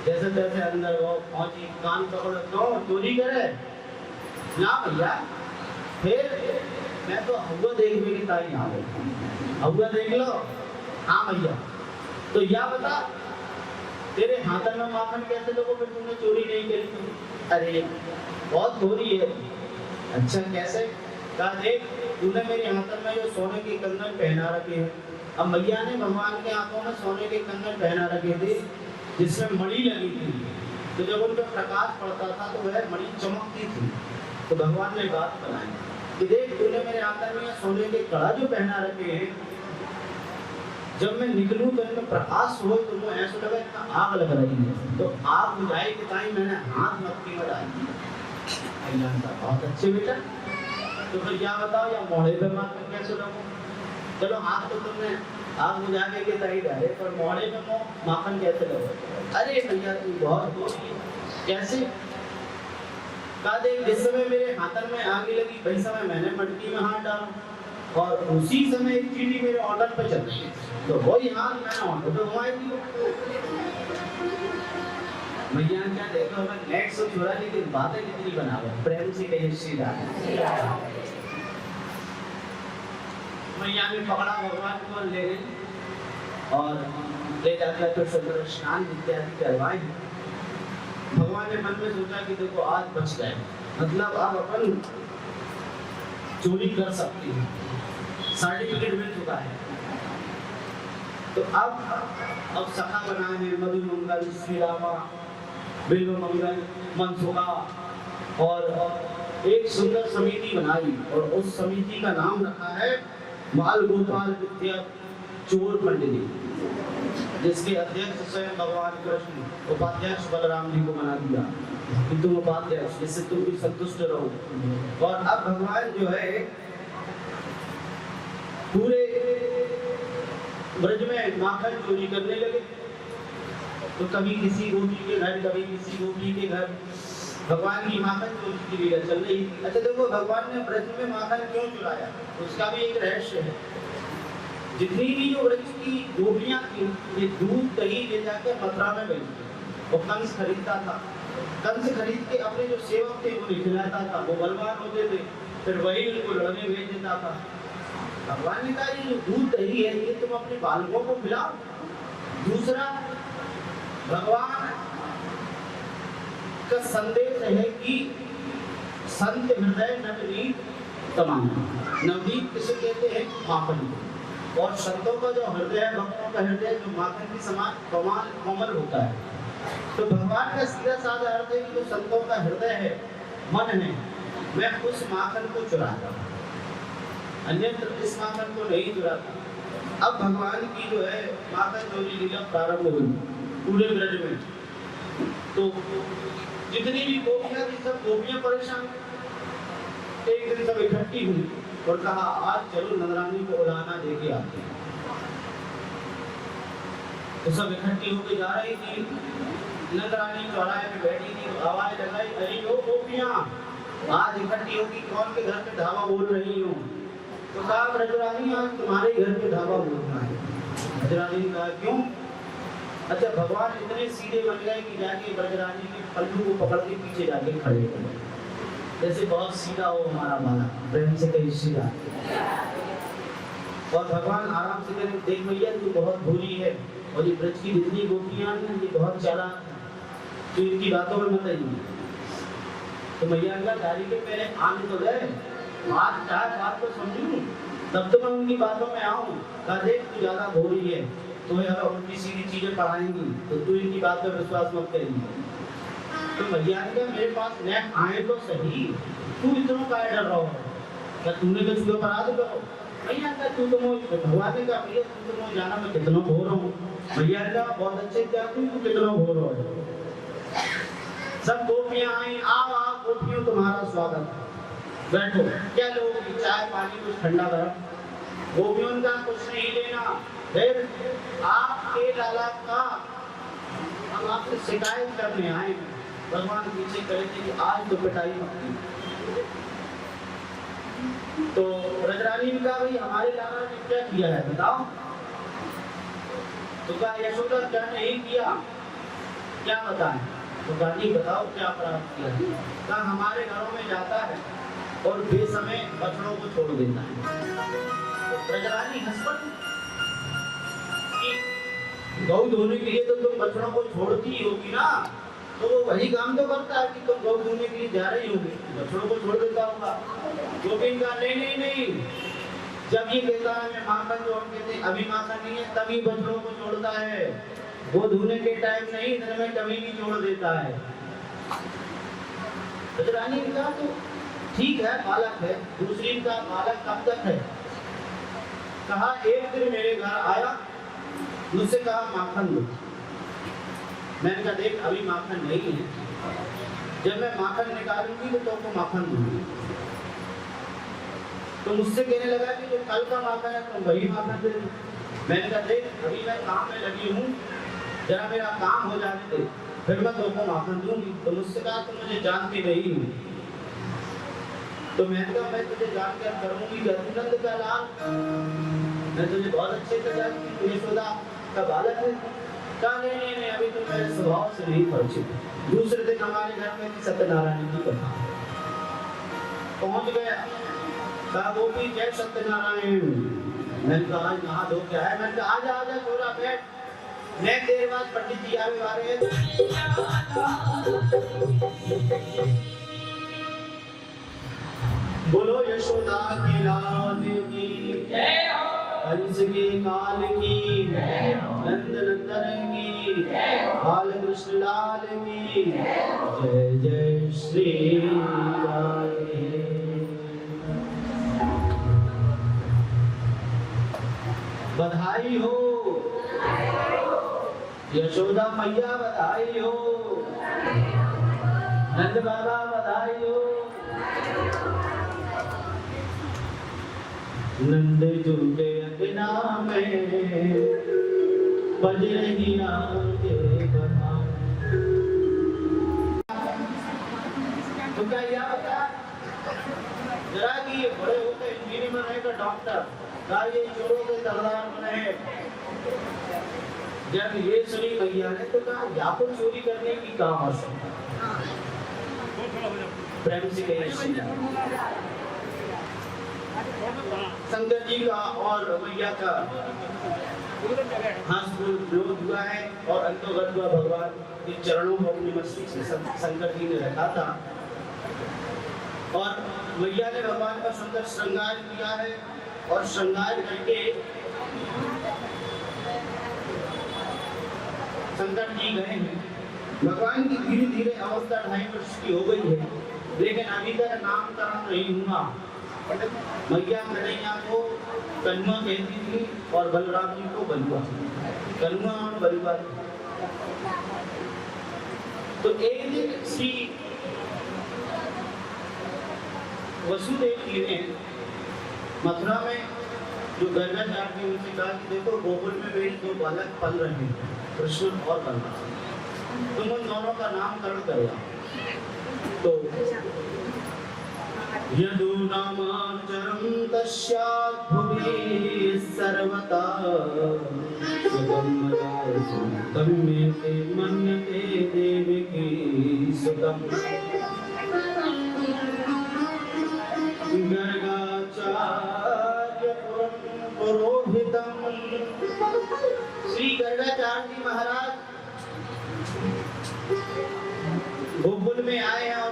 जैसे तैसे अंदर वो पहुंची, कान पकड़ दो चोरी करे ना भैया। फिर मैं तो हवा देखने की तारीफ आ गई, हवा देख लो। हाँ भैया, तो या बता तेरे हाथ में माखन कैसे लोगों फिर तुमने चोरी नहीं करी? अरे बहुत थोड़ी है। अच्छा कैसे? कहा देख तूने मेरे हाथ में जो सोने के कंगन पहना रखे हैं, अब मैया ने भगवान के हाथों में सोने के कंगन पहना रखे थे जिसमें मणि लगी थी, तो जब उन पर प्रकाश पड़ता था तो वह मणि चमकती थी। तो भगवान ने बात बनाई कि देख तूने मेरे आंगन में सोने के कड़ा जो पहना रखे हैं, जब मैं निकलूं तो इनमें प्रकाश हो तो मुझे ऐसा लगा इतना आग लग रही है, तो आग बुझाई के टाइम मैंने हाथ मक्खी में डाल दिया। बहुत अच्छे बेटा, तो फिर क्या बताओ, या मोड़े पे मार कैसे लगो? चलो हाथ तो तुमने आग बुझा के तही डाले, पर मोड़े में माखन कैसे लगो? अरे भैया तू बहुत बोली कैसे? कहा देख जिस समय मेरे हाथन में आग लगी वही समय मैंने मटकी में हाथ डाला, और उसी समय एक चीटी मेरे ऑर्डर पे चल रही है, तो वही हाथ मैंने ऑर्डर पे घुमाई दी। भैया क्या देखो, मैं नेट से छोड़ा लेकिन बातें कितनी बनावे, प्रेम से कही सीधा। मैया ने पकड़ा भगवान को, ले गई और ले जाकर तो सुंदर स्नान इत्यादि करवाए। भगवान ने मन में सोचा कि देखो आज बच गए, मतलब अब अपन चोरी कर सकते हैं, सर्टिफिकेट मिल चुका है। तो अब सखा बनाए हैं मधु मंगल, श्री रामा, बिल्व मंगल, मनसुखा, और एक सुंदर समिति बनाई, और उस समिति का नाम रखा है बाल गोपाल विद्या चोर पंडित, जिसके अध्यक्ष स्वयं भगवान कृष्ण, उपाध्यक्ष बलराम जी को बना दिया कि तुम उपाध्यक्ष, जिससे तुम भी संतुष्ट रहो। और अब भगवान जो है पूरे ब्रज में माखन चोरी करने लगे, तो कभी किसी गोपी के घर, कभी किसी गोपी के घर भगवान की माखन चोरी की लीला चल रही थी। अच्छा देखो, भगवान ने ब्रज में माखन क्यों चुराया, उसका भी एक रहस्य है। जितनी भी जो ब्रज की गोपियां थी, ये दूध दही ले जाकर मथुरा में बेचती, वो कंस खरीदता था। कंस खरीद के अपने जो सेवक थे उन्हें खिलाता था, वो बलवान होते थे, फिर वही उनको लड़ने भेज देता था। भगवान ने कहा ये जो दूध दही है ये तुम अपने बालकों को खिलाओ। दूसरा, भगवान का संदेश है कि संत हृदय नवनीत तमाम। नवनीत किसे कहते हैं? माखन को। और संतों का जो हृदय है, भक्तों का हृदय जो माखन के समान कोमल होता है। तो भगवान का सीधा साधा अर्थ है कि जो संतों का हृदय है, मन है, मैं उस माखन को चुराता हूँ, अन्यत्र इस माखन को नहीं चुराता। अब भगवान की जो है माखन चोरी लीला प्रारंभ हुई पूरे ब्रज में। तो जितनी भी गोपियां थी सब गोपियां परेशान। एक दिन सब इकट्ठी हुई और कहा आज चलो नंदरानी को उड़ाना देके आते हैं। तो सब इकट्ठी होकर जा रही थी, नंदरानी चौराहे पे बैठी थी, आवाज लगाई, अरे ओ गोपियां आज इकट्ठी होगी, कौन के घर पे धावा बोल रही हो? तो कहा ब्रजरानी आज तुम्हारे घर पे धावा बोलना है। ब्रजरानी ने कहा क्यों? अच्छा भगवान इतने सीधे बन गए कि जाके ब्रजरानी के पल्लू को पकड़ के पीछे जाके खड़े हो गए, जैसे बहुत सीधा हो हमारा बाला, प्रेम से कहीं सीधा। और भगवान आराम से कहें देख भैया तू बहुत भूली है, और ये ब्रज की जितनी गोपियां हैं ये बहुत चालाक, तो इनकी बातों में मत आइए। तो मैया का गाड़ी के पहले आने तो गए, बात तो समझूं तब तो मैं उनकी बातों में आऊं। कहा देख तू ज्यादा भोली है, तुम्हें अगर उनकी सीधी चीजें पढ़ाएंगी तो तू इनकी बात पर विश्वास मत करेंगी। तो भैया ने कहा मेरे पास नेट आए तो सही, तू इतना का डर रहा हो, क्या तूने कुछ ऊपर अपराध करो? भैया का तू तो भगवान ने कहा भैया तू तो जाना मैं कितना भो रहा हूँ। भैया ने कहा बहुत अच्छे क्या तू कितना भो रहा है। सब गोपियां आई, आओ आओ गोपियों तुम्हारा स्वागत, बैठो, क्या लोगे चाय पानी कुछ ठंडा गरम? गोपियों का कुछ नहीं लेना, फिर आपके लाला का हम आपसे शिकायत करने आए। भगवान पीछे करे थे कि आज तो पिटाई मत की। तो ब्रजरानी ने कहा भाई हमारे लाला ने क्या किया है बताओ? तो कहा यशोदा क्या नहीं किया, क्या बताएं? तो कहा नहीं बताओ क्या अपराध किया? कहा हमारे घरों में जाता है और बेसमय बछड़ों को छोड़ देता है। तो ब्रजरानी हंस पड़ी कि गौ धोने के लिए तो तुम बछड़ों को छोड़ती ही होगी ना, तो वो वही काम तो करता है कि तुम गौ धोने के लिए जा रही होगी, बछड़ों को छोड़ देता होगा। गोपिन का नहीं नहीं नहीं, जब ये कहता है मैं माखन जो हम कहते अभी माखन नहीं है तभी बछड़ों को छोड़ता है, वो धोने के टाइम नहीं, दिन में कभी भी छोड़ देता है। ब्रजरानी ने कहा तो ठीक है बालक है, दूसरी का बालक कब तक है? कहा एक दिन मेरे घर आया, मुझसे कहा माखन दो। मैंने कहा देख अभी माखन नहीं है, जब मैं माखन निकालूंगी तो तुमको माखन दूंगी। तो मुझसे कहने लगा कि जो कल का माखन है तुम वही माखन दे दो। मैंने कहा देख अभी मैं काम में लगी हूँ, जरा मेरा काम हो जाने दे, फिर मैं तुमको माखन दूंगी। तो मुझसे कहा तुम मुझे जानती नहीं हो। तो मैंने कहा मैं तुझे जानकर करूंगी नंद का लाल, मैं तुझे बहुत अच्छे से जानती हूँ, तुझे यशोदा का बालक है। कहा नहीं अभी तो मेरे स्वभाव से नहीं परिचित। दूसरे दिन हमारे घर में सत्यनारायण की कथा पहुंच गया। कहा वो भी जय सत्यनारायण। मैंने कहा आज नहा धो क्या है? मैंने कहा आजा छोरा बैठ, मैं देर बाद पंडित जी आवे वाले हैं। बोलो यशोदा की लाल की जय हो, हंस के काल की जय हो, नंद नंदन की जय हो, बाल कृष्ण लाल की जय जय श्री राधे। बधाई हो यशोदा मैया, बधाई हो नंद बाबा, बधाई हो। नंद झूठे अंगना में बज रही नाम के बधाई। तो क्या यह बता जरा कि बड़े होते इंजीनियर बनेगा, डॉक्टर का ये चोरों के सरदार बने। जब ये सुनी मैया ने तो कहा या तो चोरी करने की काम आवश्यकता, प्रेम से कहे शंकर जी का और मैया का हंस विरोध हुआ है और अंतोगत हुआ भगवान के चरणों को अपनी मस्ती से शंकर जी ने रखा था और मैया ने भगवान का सुंदर श्रृंगार किया है और श्रृंगार करके शंकर जी गए हैं। भगवान की धीरे धीरे अवस्था 2.5 वर्ष की हो गई है, लेकिन अभी तक नामकरण नहीं हुआ। मैया कन्हैया को कन्वा कहती थी और बलराम जी को बलुआ, कन्वा और बलुआ। तो एक दिन श्री वसुदेव जी ने मथुरा में जो गर्गाचार्य जी उनसे कहा कि देखो गोकुल में मेरे 2 बालक पल रहे हैं, कृष्ण और बलराम, तुम उन दोनों का नामकरण करवा। तो यदुनामाचरं तस्यात् भुवि सर्वदा सुतं मे ते मन्यते देवकी सुतं। गर्गाचार्य पुरोहितम्। श्री गर्गाचार्य जी महाराज गोकुल में आए हैं और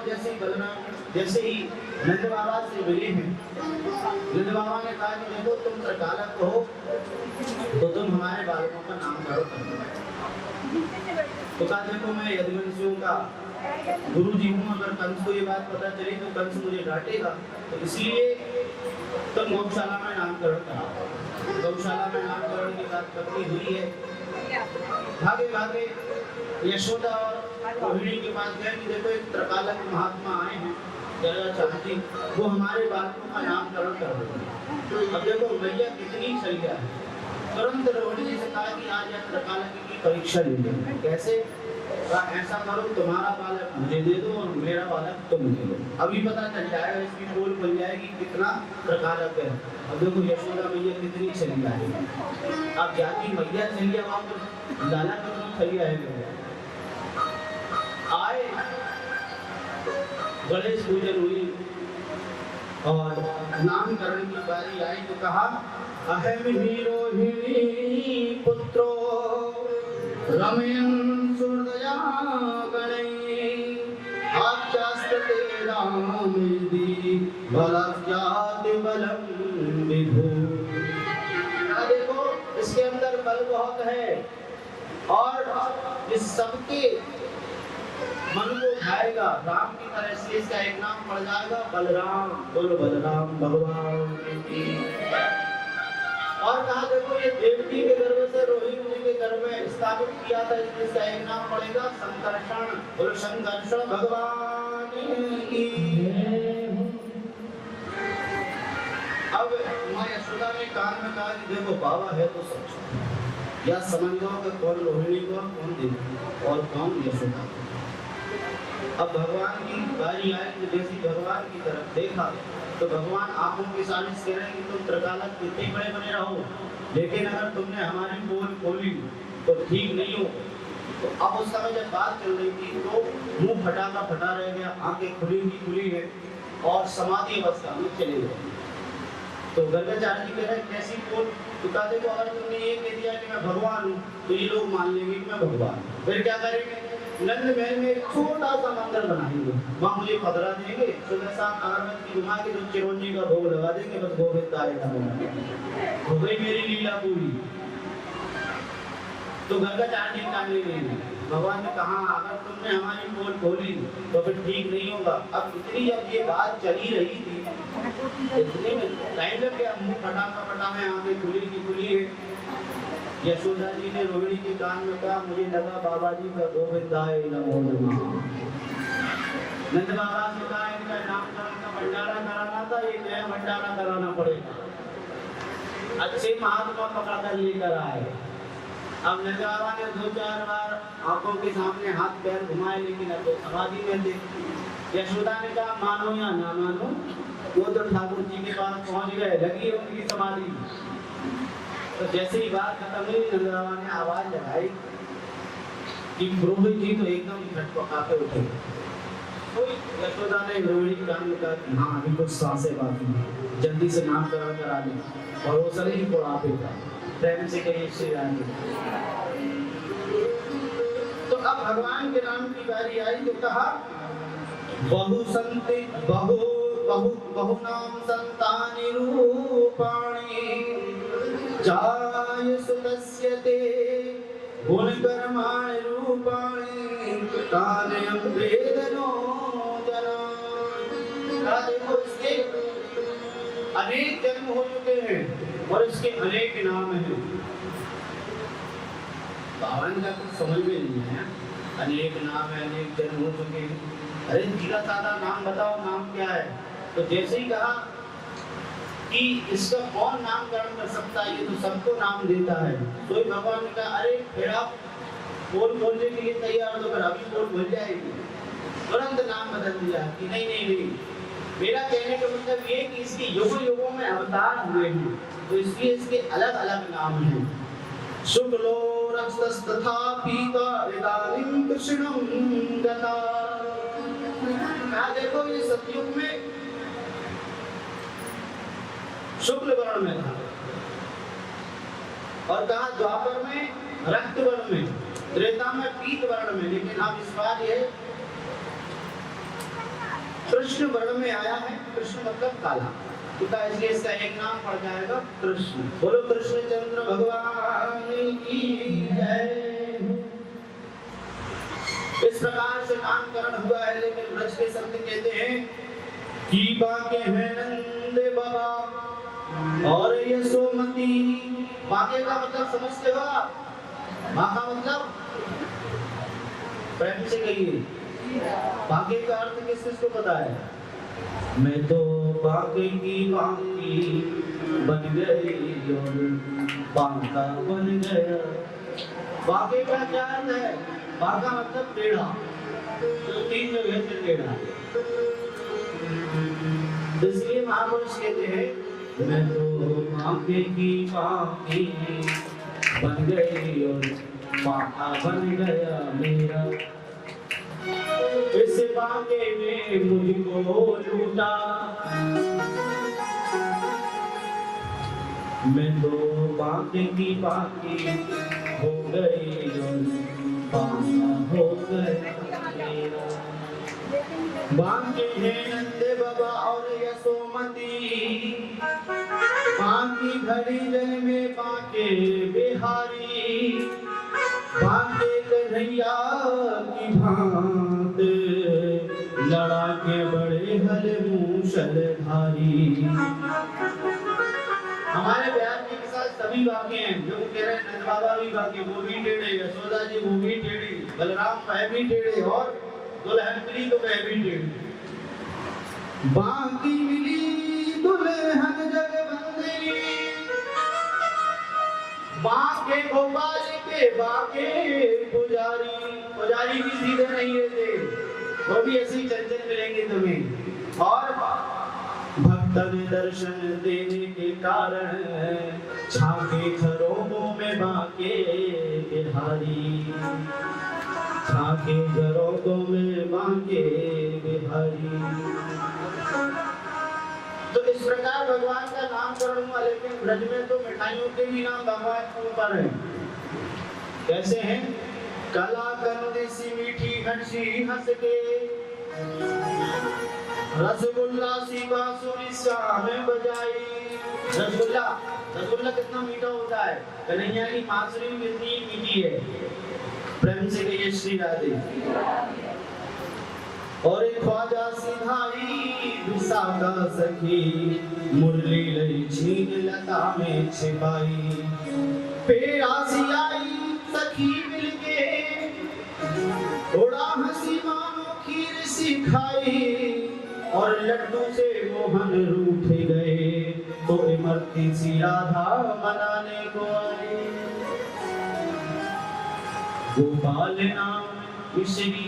जैसे ही नंद बाबा से मिले हैं, नंद बाबा ने कहा कि देखो तुम त्रिकालक हो तो तुम हमारे बालकों का नाम करो। तो कहा देखो मैं यदुवंशियों का गुरु जी हूँ, अगर कंस को ये बात पता चली तो कंस मुझे डांटेगा, तो इसलिए तुम गौशाला में नामकरण कराओ। गौशाला में नामकरण की बात कभी हुई है। भागे भागे यशोदा और रोहिणी के पास गए कि देखो एक त्रिकालक महात्मा आए हैं गर्गाचार्य जी, वो हमारे बालकों का नामकरण कर रहे हैं। अब देखो मैया कितनी सरिया है, तुरंत रोहिणी से कहा कि आज यह त्रिकालक की परीक्षा लीजिए। कैसे? ऐसा करो तुम्हारा बालक मुझे दे दो और मेरा बालक तुम दे दो, अभी पता चल जाएगा, इसकी पोल बन जाएगी कितना त्रिकालक है। अब देखो यशोदा मैया कितनी सरिया है। अब जाती मैया सरिया वहां पर लाला कितनी सरिया है। आए गणेश पूजन हुई और नामकरण की बारी आई तो कहा अहम ही रोहिणी पुत्रो रमयन् सुहृदया गणैः आख्यास्ते रामेति बलाज्ञाति बलं विभु। देखो इसके अंदर बल बहुत है और इस सबके मन को भाएगा बढ़ेगा राम की तरह, इसलिए इसका एक नाम पड़ जाएगा बलराम। बोलो बलराम भगवान की। और कहा देखो ये देवकी के गर्भ से रोहिणी मुनि के गर्भ में स्थापित किया था, इसलिए इसका एक नाम पड़ेगा संकर्षण। बोलो संकर्षण भगवान की। अब माँ यशोदा ने कान में कहा कि देखो बाबा है तो सच, या समझ लो कि कौन रोहिणी को कौन देवकी और कौन यशोदा। अब भगवान की बारी आई तो जैसे भगवान की तरफ देखा तो भगवान आंखों की साजिश कह रहे हैं कि तुम त्रिकालक कितने बड़े बने रहो, लेकिन अगर तुमने हमारी पोल खोली तो ठीक नहीं हो। तो अब उस समय जब बात चल रही थी तो मुंह फटा का फटा रह गया, आंखें खुली है और समाधि अवस्था में चले गए। तो गर्गाचार्य जी कह रहे हैं कैसी पोल? तो कहा देखो अगर तुमने ये कह दिया कि मैं भगवान हूँ तो ये लोग मान लेंगे कि मैं भगवान, फिर क्या करेंगे? नंद महल में एक छोटा सा मंदिर बनाएंगे, वहाँ मुझे पधरा देंगे, सुबह शाम अगरबत्ती घुमा के तो चिरौंजी का भोग लगा देंगे, बस गोविंद आएगा, हो गई मेरी लीला पूरी। तो गर्गाचार्य जी कान नहीं, भगवान ने कहा अगर तुमने हमारी पोल खोली तो फिर ठीक नहीं होगा। अब इतनी जब ये बात चली रही थी इतने में टाइम लग गया, मुंह फटा है, आंखें खुली है। यशोदा जी ने रोहिणी के कान में कहा मुझे लगा बाबा जी का गोविंदाय नमो नमः। नंद बाबा से कहा इनका नामकरण का भंडारा कराना था, ये नया भंडारा कराना पड़ेगा, अच्छे महात्मा पकड़ कर लेकर आए। अब नंद बाबा ने 2-4 बार आंखों के सामने हाथ पैर घुमाए, लेकिन अब तो समाधि में थे। यशोदा ने कहा मानो या ना मानो, वो तो ठाकुर जी के पास पहुंच गए, लगी उनकी समाधि। तो जैसे ही बात खत्म हुई नंद बाबा ने आवाज लगाई कि पुरोहित जी तो एकदम झटपटाते उठे। तो यशोदा ने रोहिणी के कान में कहा कि हाँ अभी कुछ सांसें बाकी हैं, जल्दी से नामकरण करा दे। और वो शरीर को आपे था प्रेम से कहीं श्री राम। तो अब भगवान के नाम की बारी आई तो कहा बहु संति बहु नाम संतानि रूपाणि जाय सुतस्य ते गुणकर्माणि रूपाणि कार्यं वेदनो जना। देखो इसके अनेक जन्म हो चुके हैं और इसके अनेक नाम हैं। बावन का कुछ समझ में नहीं है, अनेक नाम है, अनेक जन्म हो चुके हैं। अरे सीधा साधा नाम बताओ, नाम क्या है? तो जैसे ही कहा कि इसका कौन नामकरण कर सकता है, ये तो सबको नाम देता है। तो भगवान ने कहा अरे फिर आप पोल बोलने के लिए तैयार हो तो फिर अभी पोल बोल जाएगी। तुरंत नाम बदल दिया कि नहीं, मेरा कहने का मतलब ये कि इसके युगों में अवतार हुए हैं, तो इसलिए इसके अलग अलग नाम हैं। शुक्लो रक्तस्तथा पीता इदानीं कृष्णं गता। देखो ये सतयुग में शुक्ल वर्ण में था, और कहा द्वापर में रक्त वर्ण में, त्रेता में पीत वर्ण में, लेकिन अब इस बार ये कृष्ण वर्ण में आया है। कृष्ण मतलब काला, इसलिए इसका एक नाम पड़ जाएगा कृष्ण। बोलो कृष्णचंद्र भगवान की जय। इस प्रकार से नामकरण हुआ है, लेकिन ब्रज के संत कहते हैं कि बाके हैं नंद बाबा और यशोमती। बाके का मतलब समझते हो आप? माँ का मतलब प्रेम से कहिए, बाके का अर्थ किस किस को पता है? मैं तो बाके की बाकी बन गई और बांका बन गया। बाके का क्या अर्थ है? बाका मतलब टेढ़ा, तो 3 जगह से टेढ़ा। इसलिए महापुरुष कहते हैं मैं तो बाके की बाकी बन गई और बाका बन गया मेरा। इस बाके में मुझको लूटा, मैं तो बाके की बाकी हो गई और बाका हो गया मेरा। बाके हैं नंद बाबा और यशोमती, बाकी घड़ी जन में बाके बिहारी। बाके कन्हैया की भांत बाकी हैं, जो कह रहे हैं नंद बाबा भी बाकी, वो भी टेढ़े, यशोदा जी वो भी टेढ़ी, बलराम वह भी टेढ़े और दुल्हन मिली तो वह भी टेढ़ी। बाकी मिली दुल्हन जगबंदी, बाके गोपाल के बाके पुजारी, पुजारी भी सीधे नहीं रहते, वो भी ऐसी चंचल मिलेंगे तुम्हें। और भक्तन दर्शन देने के कारण छाके खरोबों में बाके बिहारी, छाके खरोबों में बाके बिहारी। तो इस प्रकार भगवान का नामकरण हुआ, लेकिन ब्रज में तो मिठाइयों के भी नाम भगवान के ऊपर है। कैसे हैं? कलाकंद सी मीठी हंसी हंस के, रसगुल्ला सी बांसुरी शाम बजाई। रसगुल्ला, रसगुल्ला कितना मीठा होता है, कन्हैया की बांसुरी भी कितनी मीठी है। प्रेम से कहिए श्री राधे। और एक ख्वाजा सिधाई विशाखा सखी, मुरली लई छीन लता में छिपाई। पेरासी आई सखी मिलके, थोड़ा हंसी मानो खीर सी खाई। और लड्डू से मोहन रूठ गए, तो इमरती सी राधा मनाने को आई। गोपाल नाम श्री,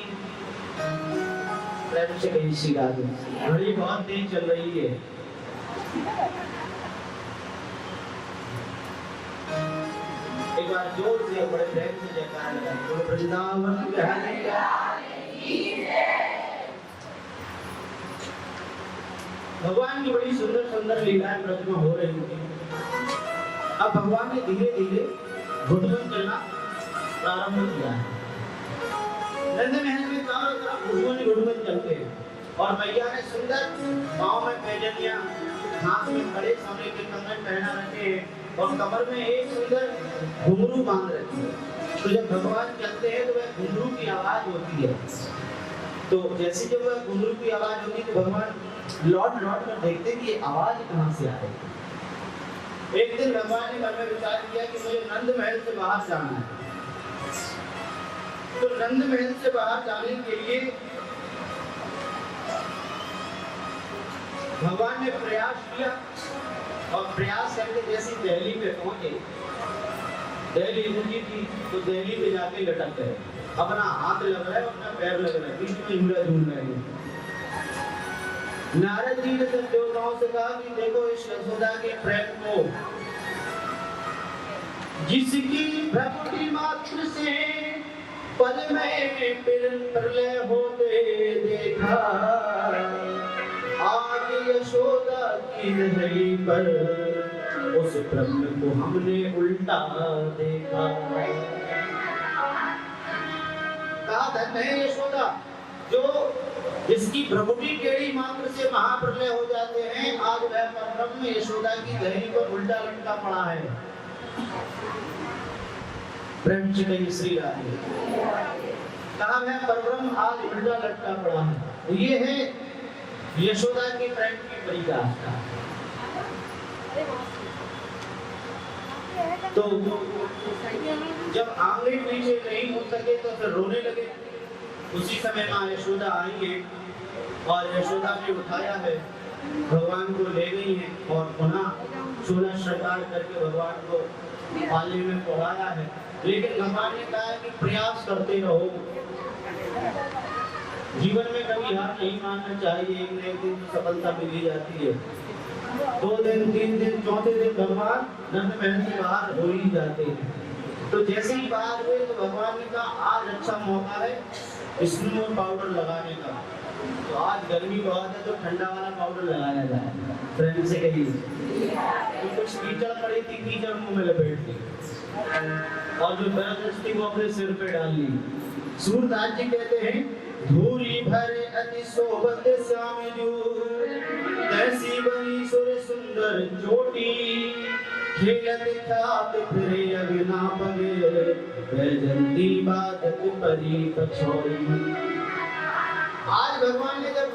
प्रेम से कही श्री राधे। घड़ी बहुत तेज चल रही है। एक बार जोर से बड़े प्रेम से जयकार लगाएं, बोलो वृंदावन बिहारी की जय। भगवान की बड़ी सुंदर सुंदर लीलाएं ब्रज में हो रही थी। अब भगवान ने धीरे धीरे घुटमन चलना प्रारंभ किया है। नंद महल में चारों तरफ घुटमन चलते हैं और मैया ने सुंदर पाँव में पैजनियां, हाथ में बड़े सोने के कंगन पहना रखे हैं और कमर में एक सुंदर घुंघरू बांध रखी है। तो जब भगवान चलते हैं तो वह घुंघरू की आवाज होती है। तो जैसे जब वह घुंघरू की आवाज होती तो भगवान लौट लौट कर देखते कि ये आवाज कहां से आ रही है। एक दिन भगवान ने मन में विचार किया कि मुझे नंद महल से बाहर जाना है। तो नंद महल से बाहर जाने के लिए भगवान ने प्रयास किया और प्रयास करके जैसी दिल्ली पे पहुंचे, दिल्ली ऊंची थी तो दिल्ली पे जाके लटक गए। अपना हाथ लग रहा है, अपना पैर लग रहा है, बीच में झूला झूल रहे हैं। नारद जी ने सब देवताओं से कहा कि देखो इस यशोदा के प्रेम को, जिसकी भ्रकुटी मात्र से पल में प्रलय होते देखा, आज यशोदा की नजरी पर उस प्रभु को हमने उल्टा देखा। कहा धन्य है यशोदा, जो जिसकी भ्रकुटी टेढ़ी मात्र से महाप्रलय हो जाते हैं, आज वह परब्रह्म यशोदा की धैर्य पर उल्टा लटका पड़ा है। प्रेम से कहिए श्री राधे। कहा वह परब्रह्म आज उल्टा लटका पड़ा है। तो ये है यशोदा के प्रेम की परिभाषा। तो जब आंगन पीछे नहीं हो सके तो फिर रोने लगे। उसी समय माँ यशोदा आई है और यशोदा ने उठाया है, भगवान को ले गई है और पुनः 16 श्रृंगार करके भगवान को पाले में पढ़ाया है। लेकिन भगवान ने कहा कि प्रयास करते रहो, जीवन में कभी हार नहीं मानना चाहिए, एक न एक दिन सफलता मिल ही जाती है। 2 दिन 3 दिन 4थे दिन भगवान नंद महल से बाहर हो ही जाते हैं। तो जैसे ही बाहर हुए तो भगवान ने कहा आज अच्छा मौका है स्नो पाउडर लगाने का। तो आज गर्मी बहुत है तो ठंडा वाला पाउडर लगाया जाए। प्रेम से कहिए। तो कुछ कीचड़ पड़ी थी, कीचड़ मुंह में लपेट दी और जो बरस थी वो अपने सिर पे डाल ली। सूरदास जी कहते हैं धूरी भरे अति शोभत श्याम जू, तैसी बनी सुर सुंदर चोटी, खेलत ख्यात फिरे अगना पगे, बैजंती बादत परी पछोरी। आज भगवान ने जब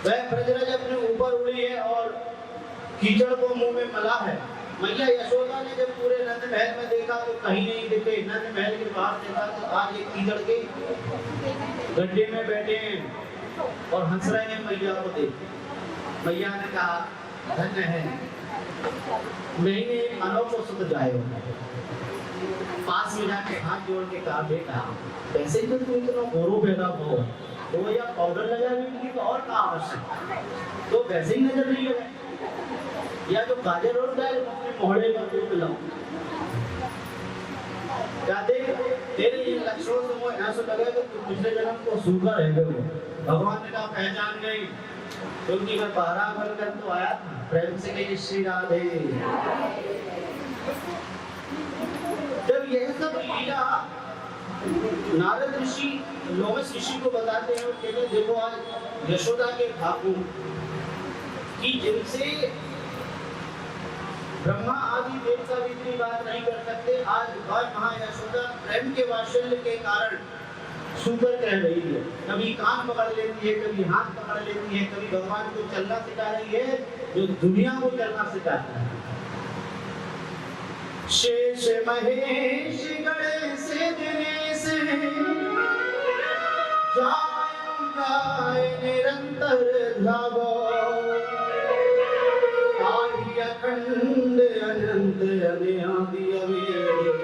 वह ब्रजराज अपने ऊपर उड़ी है और कीचड़ को मुंह में मला है, मैया यशोदा ने जब पूरे नंद महल में देखा तो कहीं नहीं दिखे। नंद महल के बाहर देखा तो आज एक कीचड़ के गड्ढे में बैठे हैं और हंस रहे हैं मैया को देख। मैया ने कहा धन्य है मैंने मनों को सुख जाए। पास में जाके हाथ जोड़ के कहा बेटा वैसे तो तू इतना गोरो पैदा हो तो या पाउडर लगाने की तो और क्या आवश्यक, तो वैसे ही नजर नहीं लगा या जो गाजर और दाल अपने मोहड़े पर को पिलाओ। क्या देख तेरे इन लक्षणों से मुझे ऐसा लगा कि तू पिछले जन्म को सूखा रह गए। भगवान ने कहा पहचान गई क्योंकि मैं पहरा बनकर तो आया था। प्रेम से कही श्री राधे। जब यह सब लीला नारद ऋषि लोमस ऋषि को बताते हैं और कहते हैं देखो आज यशोदा के ठाकुर की जिनसे ब्रह्मा आदि देवता भी इतनी बात नहीं कर सकते, आज और महायशोदा प्रेम के वात्सल्य के कारण सुपर कह रही है। कभी कान पकड़ लेती है, कभी हाथ पकड़ लेती है, कभी भगवान को चलना सिखा रही है जो दुनिया को चलना सिखाता है। शेष महेश गणेश दिनेश जाए निरंतर ध्यावो अखंड अनंत अनादि अवेद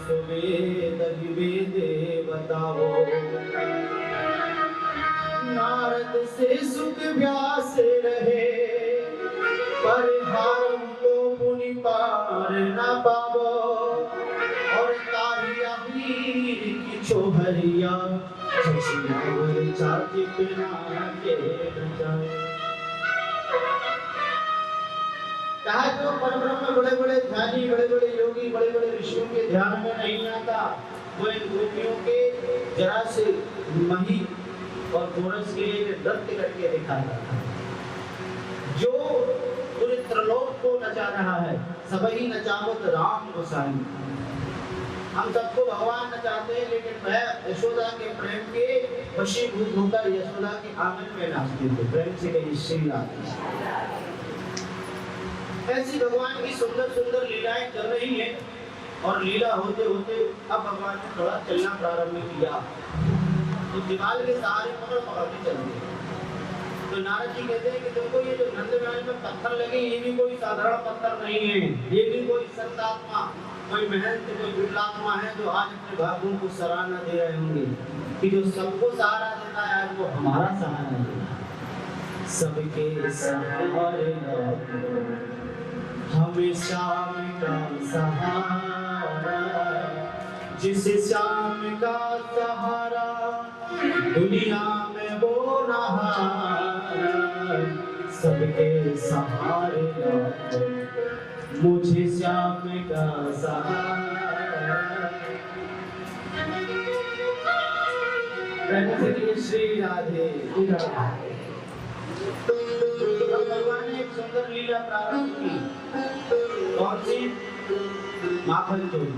सुवेद विवेदे बताओ। नारद से सुख व्यास रहे परिहार को पुनि पार न पावो और ताहिया वीर की छोहरिया छछियावर चाची पिना के बचाए। कहा जो परब्रह्म बड़े बड़े ध्यानी बड़े बड़े योगी बड़े बड़े ऋषियों के ध्यान में नहीं आता वो इन गोपियों के जरा से मही और कोरस के नृत्य करके दिखाता था। जो पूरे त्रिलोक को नचा रहा है सबही नचावत राम गोसाई। हम सबको भगवान नचाते हैं लेकिन वह यशोदा के प्रेम के वशीभूत होकर यशोदा के आंगन में नाचते थे। प्रेम से कही श्री राधे। ऐसी भगवान की सुंदर सुंदर लीलाएं कर रही हैं और लीला होते होते अब भगवान ने थोड़ा चलना प्रारंभ किया तो दीवार के सहारे पकड़ पकड़ के चल दिए। तो नारद जी कहते हैं कि देखो ये जो नंद महल में पत्थर लगे ये भी कोई साधारण पत्थर नहीं है, ये भी कोई संतात्मा कोई महंत कोई विरलात्मा है जो आज अपने भागों को सराहना दे रहे होंगे कि जो सबको सहारा देता है आज वो हमारा सहारा देता है। सबके सहारे हमें श्याम का सहारा जिस श्याम का सहारा दुनिया में वो नहारा। सबके सहारे मुझे श्याम का सहारा। श्री राधे। भगवान ने एक सुंदर लीला प्रारंभ की कौन सी? माखन चोरी।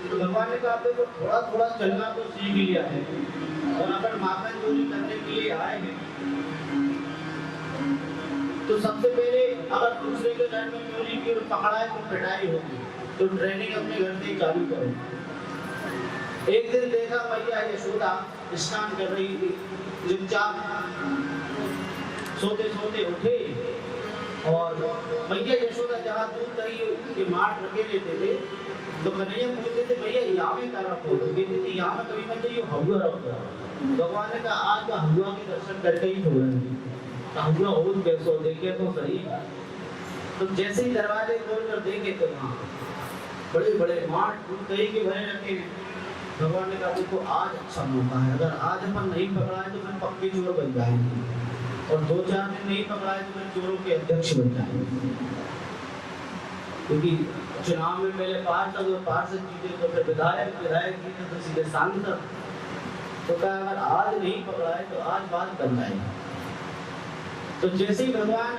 तो भगवान ने कहा तो थोड़ा थोड़ा चलना तो सीख लिया है और अगर माखन चोरी करने के लिए आए हैं तो सबसे पहले अगर दूसरे के घर में चोरी की और पकड़ा है तो पिटाई होगी। तो ट्रेनिंग अपने घर से चालू करो। एक दिन देखा मैया यशोदा स्नान कर रही थी, चुपचाप सोते सोते उठे और मैया यशोदा जहाँ दूध दही के मार्ट रखे लेते थे तो कन्हैया पूछते थे भैया यहाँ में क्या रखो? तो कहते थे यहाँ में कभी मत जाइए, हलवा रखो। भगवान ने कहा आज का हलवा के दर्शन करके ही छोड़ेंगे। हलवा हो कैसो देखे तो सही। तो जैसे ही दरवाजे खोल कर देखे तो वहाँ बड़े बड़े मार्ट दूध दही के भरे रखे हैं। भगवान ने कहा देखो आज अच्छा मौका है, अगर आज अपन नहीं पकड़ा है तो फिर पक्के चोर बन जाएंगे और 2-4 दिन नहीं पकड़ा है तो फिर चोरों के अध्यक्ष बन जाएंगे। क्योंकि चुनाव में पहले पार्षद और पार्षद जीते तो फिर विधायक, विधायक जीते तो सीधे सांसद। तो कहा अगर आज नहीं पकड़ा है तो आज बात बन जाएगी। तो जैसे ही भगवान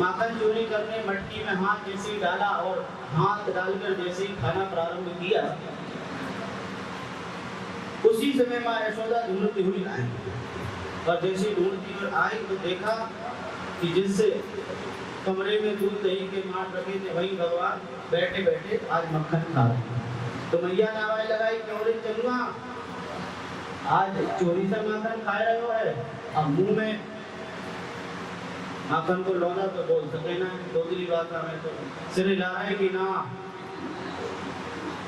माखन चोरी करने मटकी में हाथ जैसे ही डाला और हाथ डालकर जैसे ही खाना प्रारंभ किया उसी समय माँ यशोदा ढूंढती हुई आई और जैसे ढूंढती हुई आई तो देखा कि जिससे कमरे में दूध दही के मार रखे थे, वही भगवान बैठे बैठे आज मक्खन खा रहे हैं। तो मैया ने आवाज लगाई, क्यों रे चलुआ, आज चोरी से माखन खा रहे हो है। अब मुंह में माखन को लौना तो बोल सके ना, दूसरी बात हमें तो सिर हिला रहा है कि ना,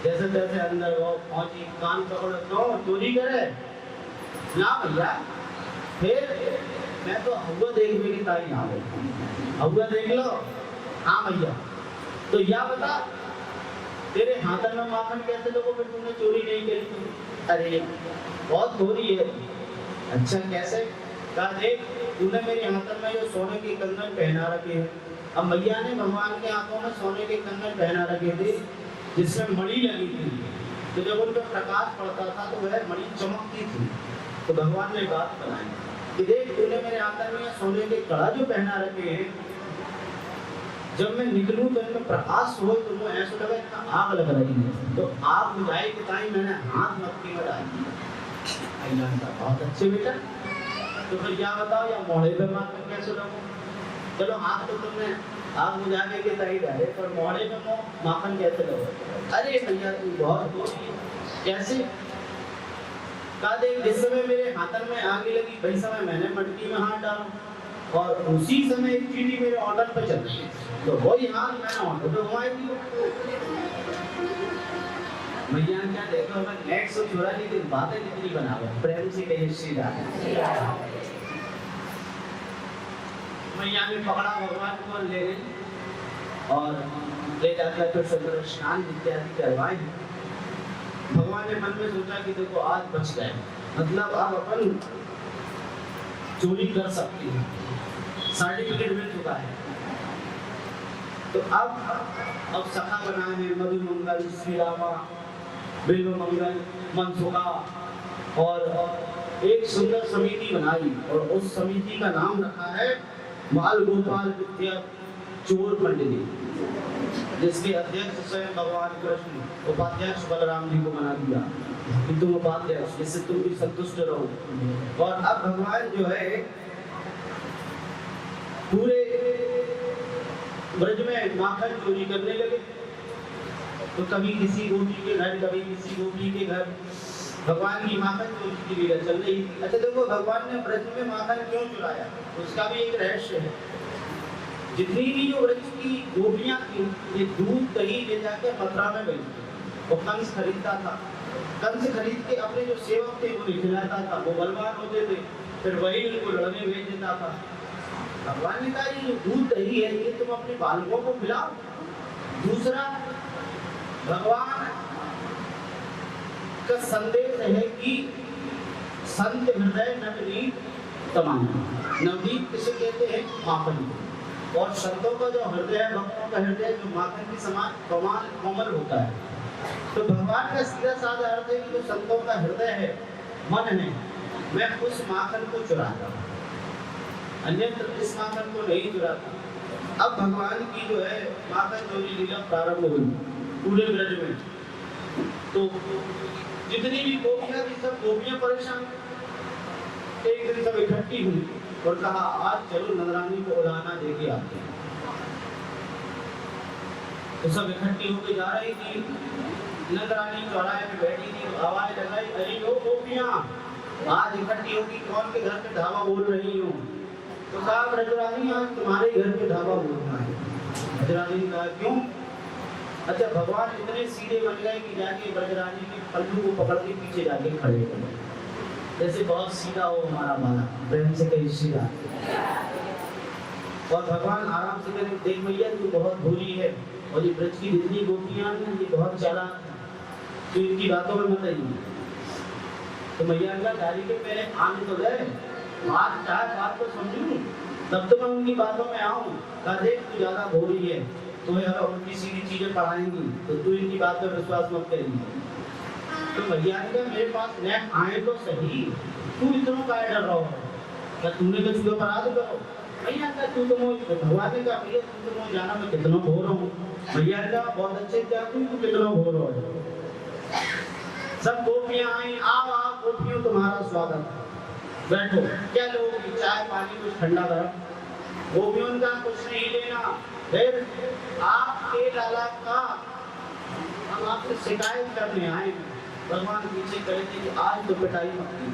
जैसे तैसे अंदर वो पहुंची, कान पकड़ो, क्यों चोरी करे ना भैया। फिर मैं तो हुआ देखने की ताई आ गई, हुआ देख लो। हाँ भैया, तो या बता तेरे हाथन में माखन कैसे लोगों पे तूने चोरी नहीं करी। अरे बहुत थोड़ी है। अच्छा कैसे, कहा देख तूने मेरे हाथन में जो सोने के कंगन पहना रखे हैं। अब मैया ने भगवान के हाथों में सोने के कंगन पहना रखे थे जिसमें मणि लगी थी, तो जब उन पर प्रकाश पड़ता था तो वह मणि चमकती थी। तो भगवान ने बात बनाई कि देख तूने मेरे हाथन में सोने के कड़ा जो पहना रखे हैं, जब मैं निकलूं तो इनमें प्रकाश हो तो मुझे ऐसा लगा इतना आग लग रही है, तो आग बुझाई के टाइम मैंने हाथ मक्खी में डाल दिया। बहुत अच्छे बेटा, तो फिर क्या बताओ, या मोड़े पे माखन कैसे लगो। चलो हाथ तो तुमने आग बुझाने के सही डाले, पर मोड़े पे माखन कैसे लगो। अरे भैया तू बहुत कैसे, कहा देख जिस समय मेरे हाथन में आग लगी वही समय मैंने मटकी में हाथ डाला और उसी समय एक चीटी मेरे ऑर्डर पे चल रही है, तो वही हाथ मैंने ऑर्डर पे घुमाई दी। भैया क्या देखो, मैं नेट से छोड़ा लेकिन बातें कितनी बनावे, प्रेम से कहे श्री राम। मैया ने पकड़ा भगवान को, ले गई और ले जाकर तो सुंदर स्नान इत्यादि करवाए। भगवान ने मन में सोचा कि देखो आज बच गए, मतलब अब अपन चोरी कर सकते हैं, सर्टिफिकेट मिल चुका है। तो अब सखा बनाए हैं, मधु मंगल श्री रामा, बिल्व मंगल, मनसुखा, और एक सुंदर समिति बनाई और उस समिति का नाम रखा है बाल गोपाल विद्या चोर पंडित, जिसके अध्यक्ष स्वयं भगवान कृष्ण, उपाध्यक्ष बलराम जी को बना दिया कि तुम उपाध्यक्ष, जिससे तुम भी संतुष्ट रहो। और अब भगवान जो है पूरे ब्रज में माखन चोरी करने लगे। तो कभी किसी गोपी के घर, कभी किसी गोपी के घर भगवान की माखन चोरी की लीला चल रही थी। अच्छा देखो भगवान ने ब्रज में माखन क्यों चुराया, उसका भी एक रहस्य है। जितनी भी जो ब्रज की गोपियां थी, ये दूध दही ले जाकर मथुरा में बेचती, वो कंस खरीदता था। कंस खरीद के अपने जो सेवक थे उन्हें खिलाता था, वो बलवान होते थे, फिर वही उनको लड़ने भेज देता था। भगवान ने कहा ये दूध दही है, ये तुम अपने बालकों को खिलाओ। दूसरा, भगवान का संदेश है कि संत हृदय नवनीत तमाना। नवनीत किसे कहते हैं, माखन। और संतों का जो हृदय है, भक्तों का हृदय जो माखन के समान कोमल होता है। तो भगवान का सीधा साधा अर्थ है कि जो संतों का हृदय है, मन है, मैं उस माखन को चुराता हूँ, अन्यत्र इस माखन को नहीं चुराता। अब भगवान की जो है माखन चोरी लीला प्रारंभ हुई पूरे ब्रज में। तो जितनी भी गोपियां थी, सब गोपियां परेशान। एक दिन सब इकट्ठी हुई और कहा आज चलो नंदरानी को उड़ाना देके आते हैं। तो सब इकट्ठी होकर जा रही थी। नंदरानी चौराहे पे बैठी थी तो आवाज लगाई, अरे ओ गोपियां, आज इकट्ठी होगी कौन के घर पे धावा बोल रही हूँ। तो कहा ब्रजरानी आज तुम्हारे घर पे धावा बोलना है। ब्रजरानी ने कहा क्यों। अच्छा भगवान इतने सीधे बन गए कि जाके ब्रजरानी के पल्लू को पकड़ के पीछे जाके खड़े हो गए, जैसे बहुत सीधा हो हमारा माला, प्रेम से कहीं सीधा। और भगवान आराम से कहते देख मैया तू बहुत भूरी है और ये ब्रज की जितनी गोपियां हैं ये बहुत चालाक है, तो इनकी बातों में मत आइए। तो मैया का गाड़ी के पहले आने तो गए, बात को समझूं तब तो मैं उनकी बातों में आऊं। कहा देख तू ज्यादा भोरी है, तुम्हें अगर उनकी सीधी चीजें पढ़ाएंगी तो तू इनकी बात पर विश्वास मत करेंगी। तो भैया ने कहा मेरे पास नेट आए तो सही, तू इतना काय डर रहा हो, क्या तूने तो चूहे पर हाथ करो। भैया का तू तो मुझे, भगवान ने कहा भैया तू तो मुझे जाना मैं कितना भो रहा हूँ। भैया ने कहा बहुत अच्छे क्या तू कितना भो रहा हो। सब गोपियां आई, आओ आओ गोपियों तुम्हारा स्वागत, बैठो, क्या लोगे चाय पानी कुछ ठंडा गरम। गोपियों का कुछ नहीं लेना। फिर आपके लाला का हम आपसे शिकायत करने आए हैं। भगवान पीछे करे थे कि आज तो पिटाई मत की।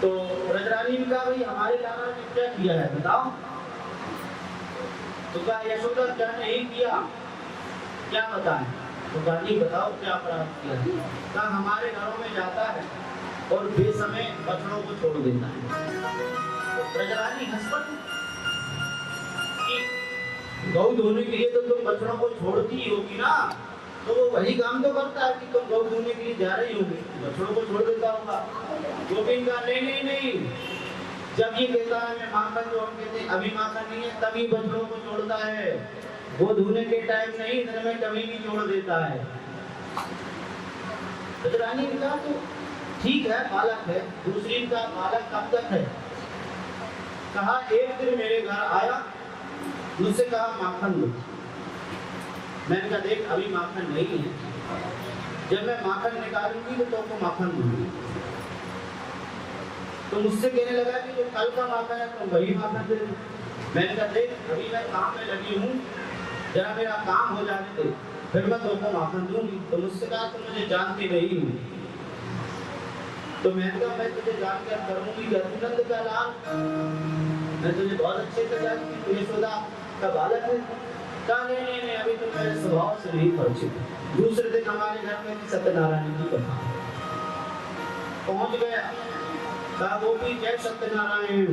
तो ब्रजरानी ने कहा भाई हमारे लाला ने क्या किया है बताओ। तो कहा यशोदा क्या नहीं किया, क्या बताएं। तो कहा नहीं बताओ क्या अपराध किया। कहा हमारे घरों में जाता है और बेसमय बछड़ों को छोड़ देता है। तो ब्रजरानी हंस पड़ी कि गौ धोने के लिए तो तुम बछड़ों को छोड़ती ही होगी ना, तो वो वही काम तो करता है कि तुम गौ धोने के लिए जा रही होगी, बछड़ों को छोड़ देता होगा। गोपिन का नहीं नहीं नहीं, जब ये कहता है मैं माखन, जो हम कहते हैं अभी माखन नहीं है, तभी बछड़ों को छोड़ता है। वो धोने के टाइम नहीं, दिन में कभी भी छोड़ देता है। ब्रजरानी ने कहा तो ठीक है बालक है। दूसरी का बालक कब तक है। कहा एक दिन मेरे घर आया, मुझसे कहा माखन दो। मैंने कहा देख अभी माखन नहीं है, जब मैं माखन निकालूंगी तो तुमको माखन दूंगी। तो मुझसे कहने लगा कि जो कल का माखन है तुम वही माखन दे दो। मैंने कहा देख अभी मैं काम में लगी हूँ, जरा मेरा काम हो जाने दे, फिर मैं तुमको माखन दूंगी। तो मुझसे कहा तुम मुझे जानती नहीं हो। तो मैंने कहा मैं तुझे जानकर करूंगी नंद का लाल, मैं तुझे बहुत अच्छे से जानती हूँ, तू यशोदा का बालक है। कहा नहीं नहीं नहीं अभी तुम मेरे स्वभाव से नहीं परिचित। दूसरे दिन हमारे घर में सत्यनारायण की कथा पहुंच गया। कहा वो भी जय सत्यनारायण।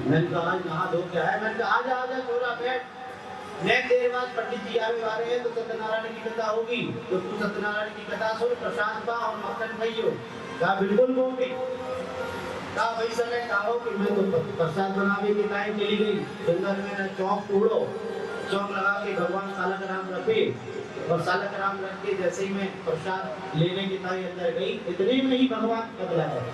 मैंने कहा आज नहा धो के आया। मैंने कहा आजा आजा छोरा बैठ, मैं देर बाद पंडित जी आने वाले हैं तो सत्यनारायण की कथा होगी, तो तू सत्यनारायण की कथा सुन, प्रसाद पा और मक्खन खाइयो। कहा बिल्कुल गोपी। कहा भाई समय कहो कि मैं तो प्रसाद बनाने की टाइम चली गई, जंगल में चौक तोड़ो, चौक लगा के भगवान सालक राम रखे, और सालक राम रख के जैसे ही मैं प्रसाद लेने की ताई अंदर गई, इतने में ही भगवान बदला गए।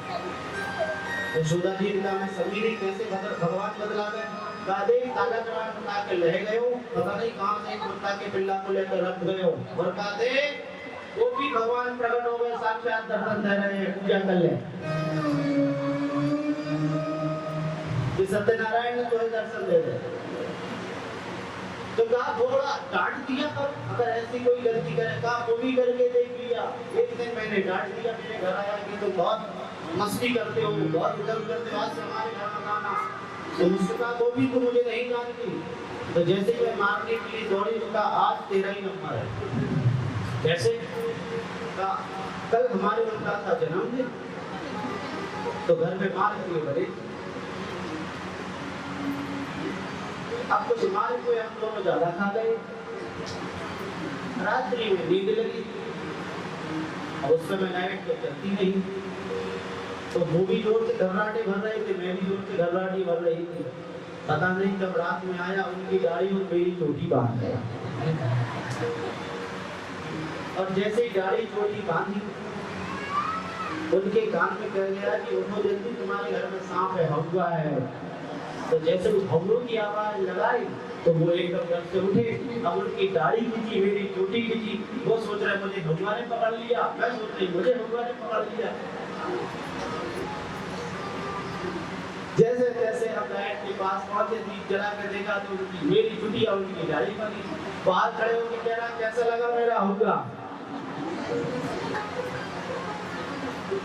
यशोदा जी ने कहा मैं समझी नहीं कैसे भगवान बदला गए। कहा देख सालक राम उठा के ले गए हो, पता नहीं कहां से कुत्ता के पिल्ला को लेकर रख गए हो। और कहा देख वो भी भगवान प्रकट हो गए, साक्षात दर्शन दे रहे हैं, पूजा कर ले। सत्यनारायण ने तुम्हें दर्शन दे दे। तो कहा थोड़ा डांट दिया कर, अगर ऐसी कोई गलती करे। कहा वो भी करके देख लिया। एक दिन मैंने डांट दिया, मेरे घर आया कि तुम बहुत मस्ती करते हो, बहुत उधर करते हो, आज से हमारे घर में आना। तो मुझसे कहा वो भी तुम मुझे नहीं जानती। तो जैसे मैं मारने के लिए दौड़ी तो कहा आज तेरा ही नंबर है। कैसे? कहा कल हमारे उनका था जन्मदिन, तो घर में मार दिए बड़े। अब कुछ मार को हम दोनों ज्यादा खा गए, रात्रि में नींद लगी। अब उस समय लाइट तो चलती नहीं, तो वो भी जोर से घबराहटे भर रहे थे, मैं भी जोर से घबराहटी भर रही थी। पता नहीं जब रात में आया, उनकी गाड़ी और मेरी चोटी बांध गया। और जैसे ही गाड़ी चोटी बांधी, उनके कान में कह गया कि उठो जल्दी, तुम्हारे घर में सांप है, हवा है। तो जैसे उस भवरों की आवाज लगाई तो वो एकदम घर से उठे। अब उनकी दाढ़ी खींची, मेरी चोटी खींची। वो सोच रहे मुझे भगवान ने पकड़ लिया, मैं सोच रही मुझे भगवान ने पकड़ लिया। जैसे तैसे हम लाइट के पास पहुंचे, दीप जला के देखा तो उनकी मेरी चुटी और उनकी दाढ़ी बनी। बाहर खड़े होकर कह रहा कैसा लगा मेरा होगा।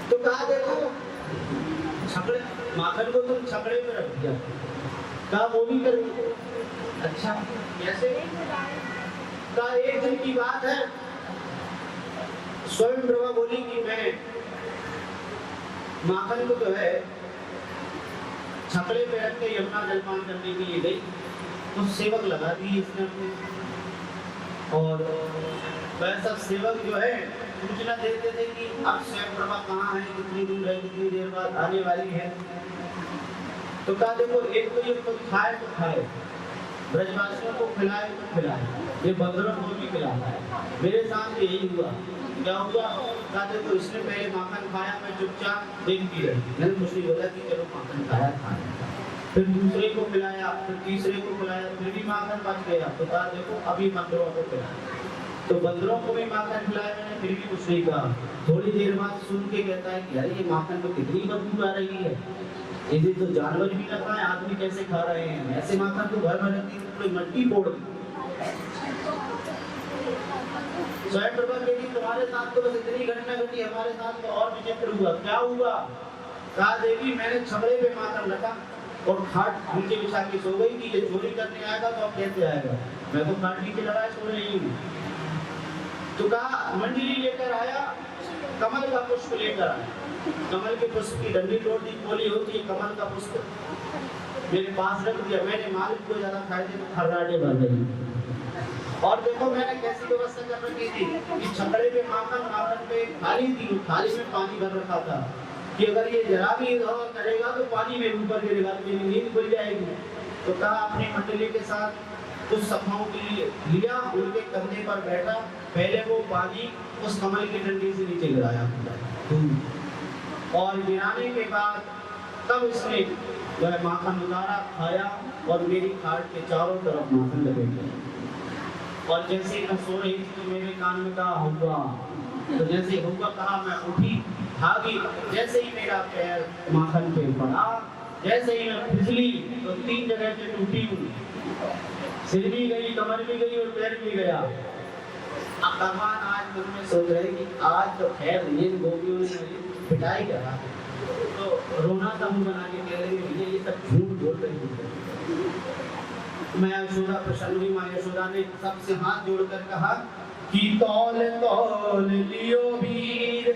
तो कहा देखो छकड़े माखन को तुम छकड़े में रख दिया। कहा वो भी कर। अच्छा कैसे? कहा एक दिन की बात है, स्वयं प्रभा बोली कि मैं माखन को जो है छकड़े पे रख के यमुना जलपान करने के लिए गई। तो सेवक लगा दिए इसने अपने, और वैसा सेवक जो है सूचना देते थे कि अब स्वयं प्रभा कहाँ है, कितनी दूर है, कितनी देर बाद आने वाली है। तो कहा देखो एक तो ये कुछ खाए तो खाए, ब्रजवासियों को खिलाए तो खिलाए, ये बंदरों को भी खिलाता है। मेरे साथ यही हुआ। क्या हुआ? कहा देखो इसने पहले माखन खाया, मैं चुपचाप देखती रही, मैंने कुछ नहीं बोला कि चलो माखन खाया खाया। फिर दूसरे को खिलाया, फिर तीसरे को खिलाया, फिर भी माखन बच गया। तो कहा देखो अभी मंदिरों को खिलाया। तो बंदरों को भी माखन खिलाया मैंने, फिर भी कुछ नहीं कहा। थोड़ी देर बाद सुन के कहता है कि यार ये माखन तो कितनी बदबू आ रही है, इसे तो जानवर भी ना खाए, आदमी कैसे खा रहे हैं, ऐसे माखन तो घर में रहती है तो मट्टी फोड़ दी। स्वयं प्रभा कहती तुम्हारे साथ तो बस इतनी घटना घटी, हमारे साथ तो और विचित्र हुआ। क्या हुआ? कहा देवी मैंने छबड़े पे माखन रखा और खाट नीचे बिछा के सो गई कि ये चोरी करने आएगा तो अब कैसे आएगा, मैं तो खाट नीचे लगाए सो रही हूँ। तो कहा मंडली लेकर आया, कमल का पुष्प लेकर आया, कमल के पुष्प की डंडी तोड़ दी, बोली होती है कमल का पुष्प मेरे पास रख दिया। मैंने मालिक को ज्यादा खाए थे तो खर्राटे भर गई। और देखो मैंने कैसी व्यवस्था कर रखी थी कि छकड़े पे माखन पे थाली थी, थाली में पानी भर रखा था कि अगर ये जरा भी इधर करेगा तो पानी में ऊपर गिरेगा, मेरी नींद खुल जाएगी। तो कहा अपनी मंडली के साथ कुछ सखाओं के लिए लिया, उनके कंधे पर बैठा, पहले वो पानी उस कमल की डंडी से नीचे गिराया और गिराने के बाद तब इसने वह माखन उतारा, खाया और मेरी खाट के चारों तरफ माखन लगे गए। और जैसे मैं सो रही थी तो मेरे कान में कहा होगा, तो जैसे होगा कहा मैं उठी भागी, जैसे ही मेरा पैर माखन पे पड़ा, जैसे ही मैं फिसली तो 3 जगह से टूटी हूँ, सिर भी गई, कमर भी गई और पैर भी गया। अब भगवान आज मन में सोच रहे कि आज तो खैर ये गोपियों ने पिटाई करा, तो रोना सा मुंह बना के कह रही है ये सब झूठ बोल रही है। मैं यशोदा प्रसन्न हुई। माँ यशोदा ने सबसे हाथ जोड़कर कहा कि तौल तौल लियो वीर,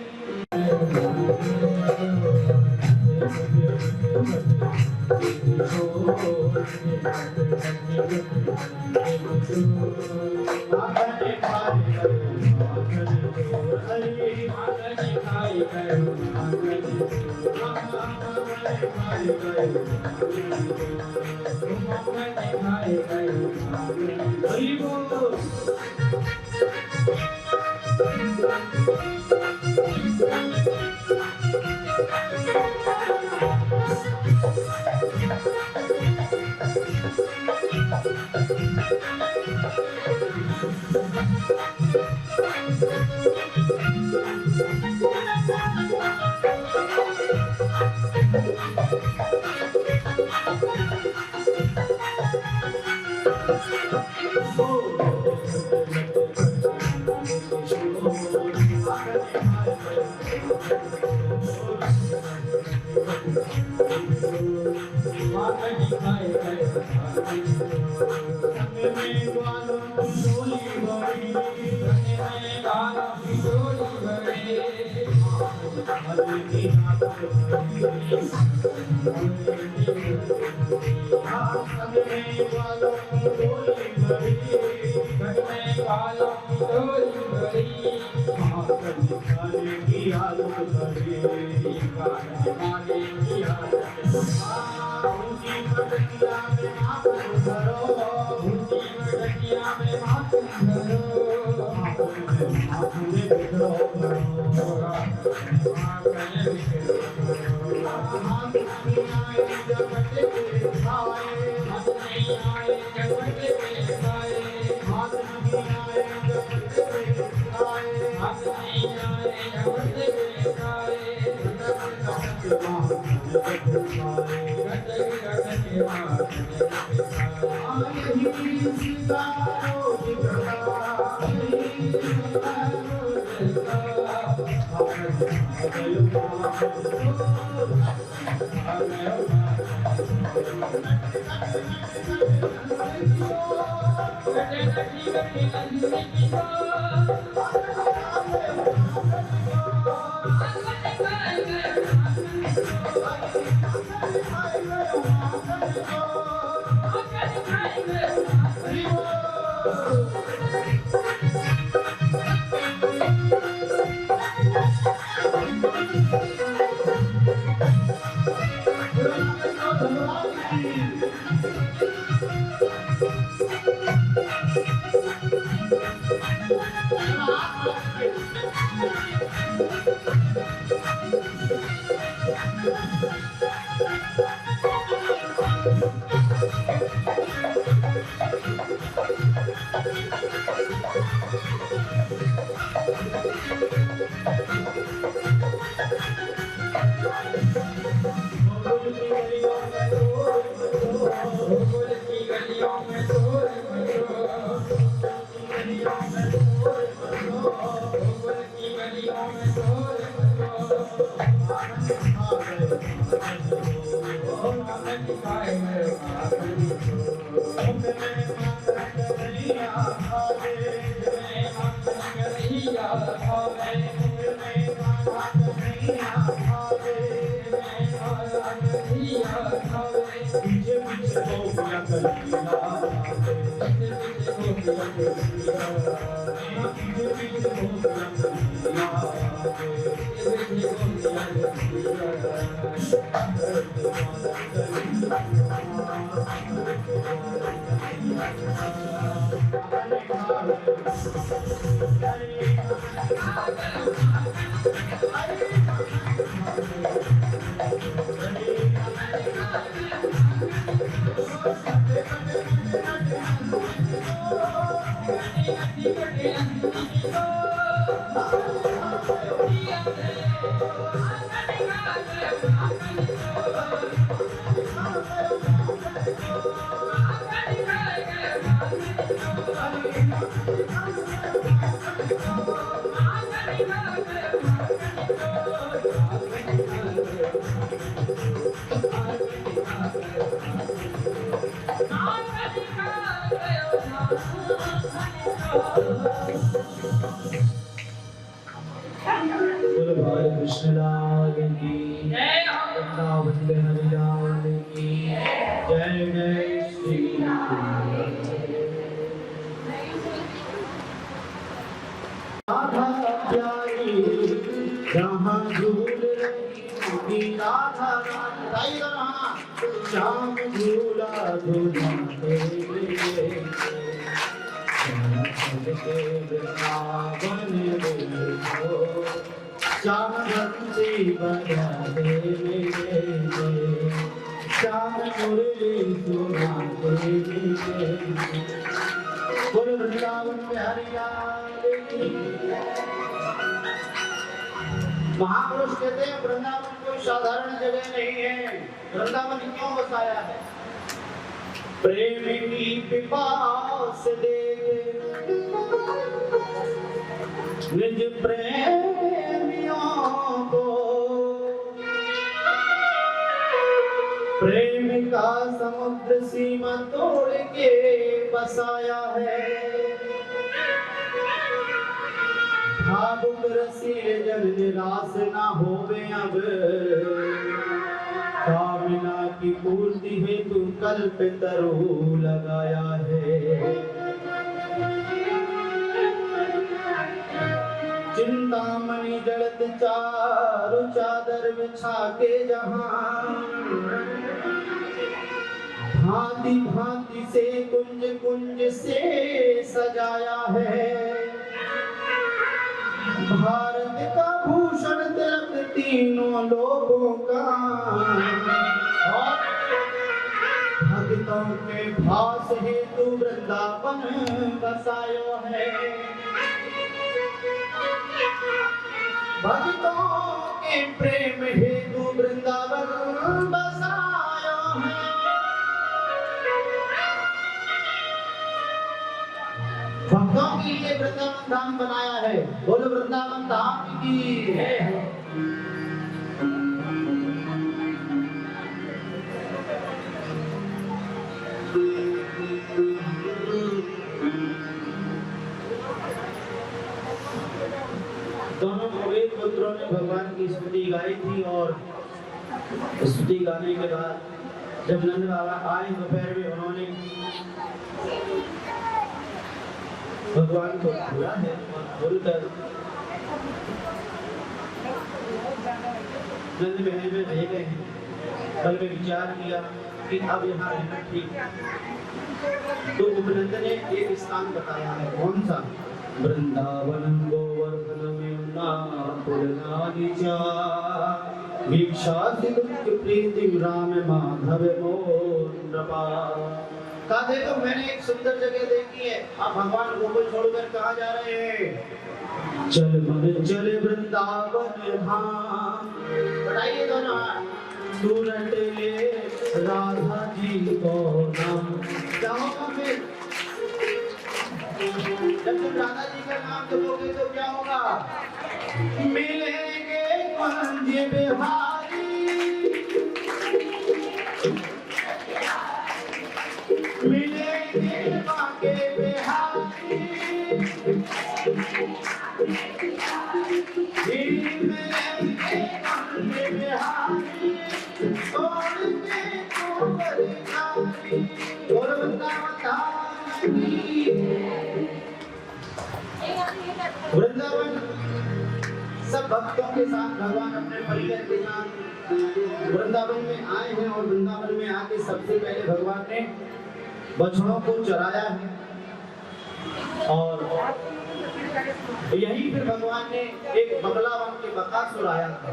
कृष्ण लाल की जय, वृंदावन बिहारी लाल की जय, जय श्री राधा प्यारी जहाँ झूल रही राधा श्याम झूला झूलाते वृंदावन देखो श्याम बंसी बजाते मेरे श्याम मुरली सुनाते मेरे बोल वृंदावन बिहारी लाल की। महापुरुष कहते हैं वृंदावन कोई साधारण जगह नहीं है। वृंदावन क्यों बसाया है? प्रेम की पिपास देख निज प्रेमियों को प्रेम का समुद्र सीमा तोड़ के बसाया है। भावुक रसीले जन निराश ना होवे अब कामना की पूर्ति हेतु कल्प तरु लगाया है। चिंतामणि जड़त चारु चादर बिछा के जहां भांति भांति से कुंज कुंज से सजाया है। भारत का भूषण तिलक तीनों लोगों का और भक्तों के भास हेतु वृंदावन बसायो है। भक्तों के प्रेम हेतु वृंदावन बसायो है। भक्तों के लिए वृंदावन धाम बनाया है। बोलो वृंदावन धाम की है। दोनों वेद पुत्रों ने भगवान की स्तुति गाई थी और स्तुति गाने के बाद जब नंद बाबा आए दोपहर में उन्होंने भगवान को बुला है और बोलकर नंद महल में रह गए हैं। कल में विचार किया कि अब यहाँ रहना ठीक है। तो उपनंद ने एक स्थान बताया है। कौन सा? वृंदावन गोवर्धन प्रीति राम माधव मोरपा। कहा देखो मैंने एक सुंदर जगह देखी है। आप भगवान गोकुल छोड़कर कहाँ जा रहे हैं? चल मन चले वृंदावन हाँ। बताइए दोनों तू रट ले राधा जी को नाम। क्या होगा फिर? जब तुम राधा जी का नाम जपोगे तो क्या होगा? मिलेंगे पंज बिहारी मिलेंगे बाके बिहारी वृंदावन सब भक्तों के साथ भगवान अपने परिकर के साथ वृंदावन में आए हैं और वृंदावन में आके सबसे पहले भगवान ने बछड़ों को चराया है और यही फिर भगवान ने एक बगला बन के बकासुर आया था,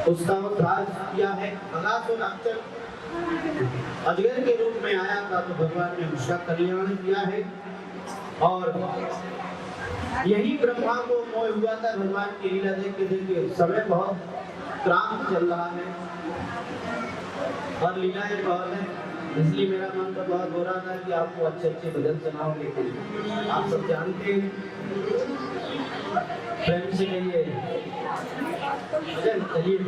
उसका उद्धार किया है। बकासुर अक्षर अजगर के रूप में आया था तो भगवान ने उसका कल्याण किया है और यही ब्रह्मा को मोह हुआ था भगवान की लीला देख के समय बहुत क्रांत चल रहा है और लीलाएं बहुत है, इसलिए मेरा मन तो बहुत हो रहा था कि आपको अच्छे अच्छे भजन सुनाओगे। आप सब जानते हैं, प्रेम से कहिए भजन। चलिए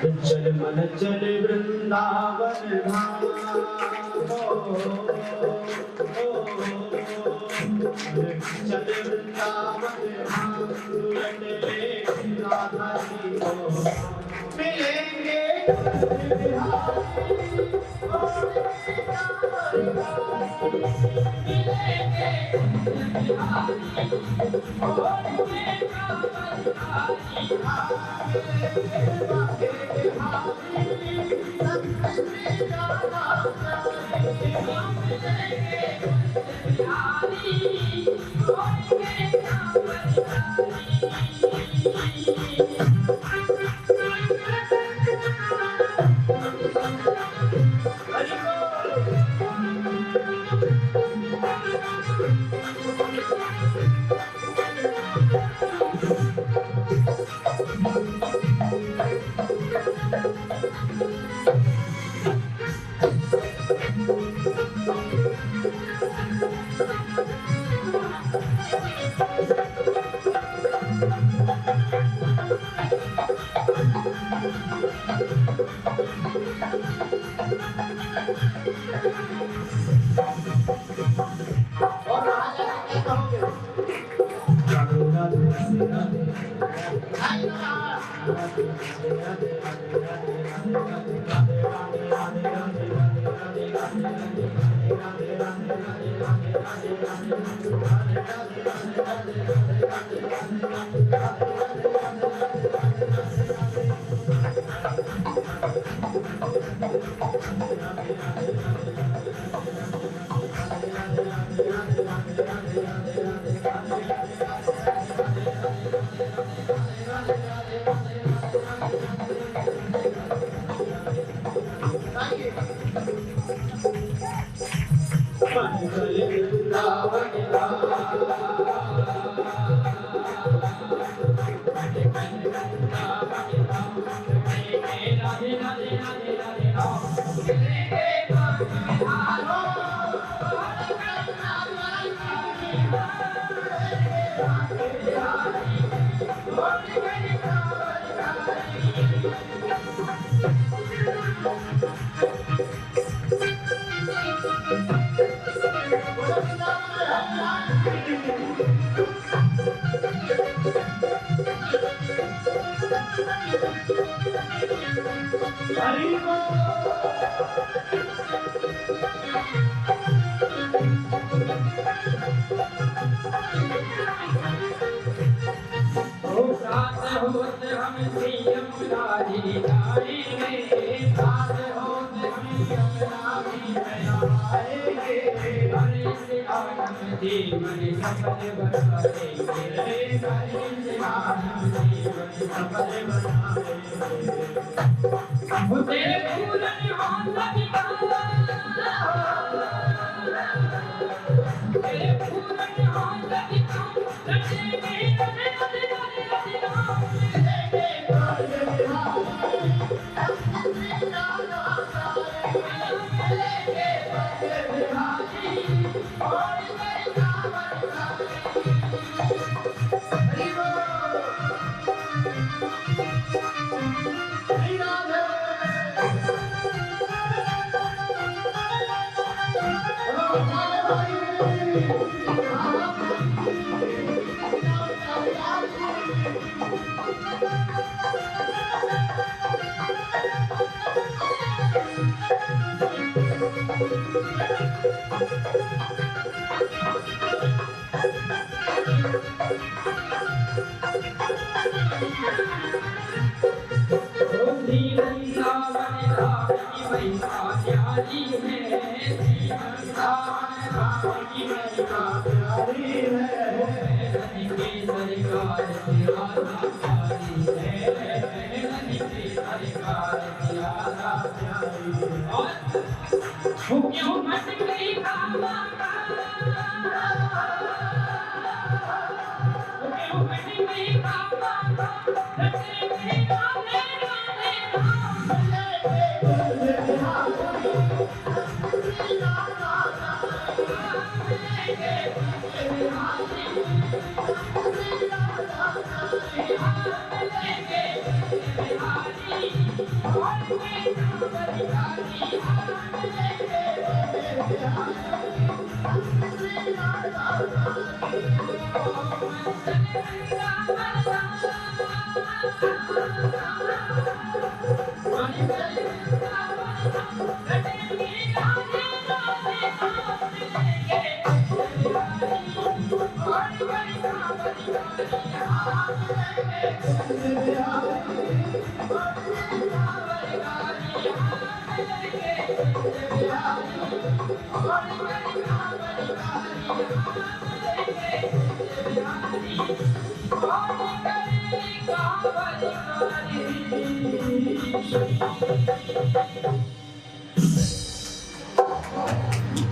चल मन चल वृंदावन धाम, चल वृंदावन धाम, राधा जी को मिलेंगे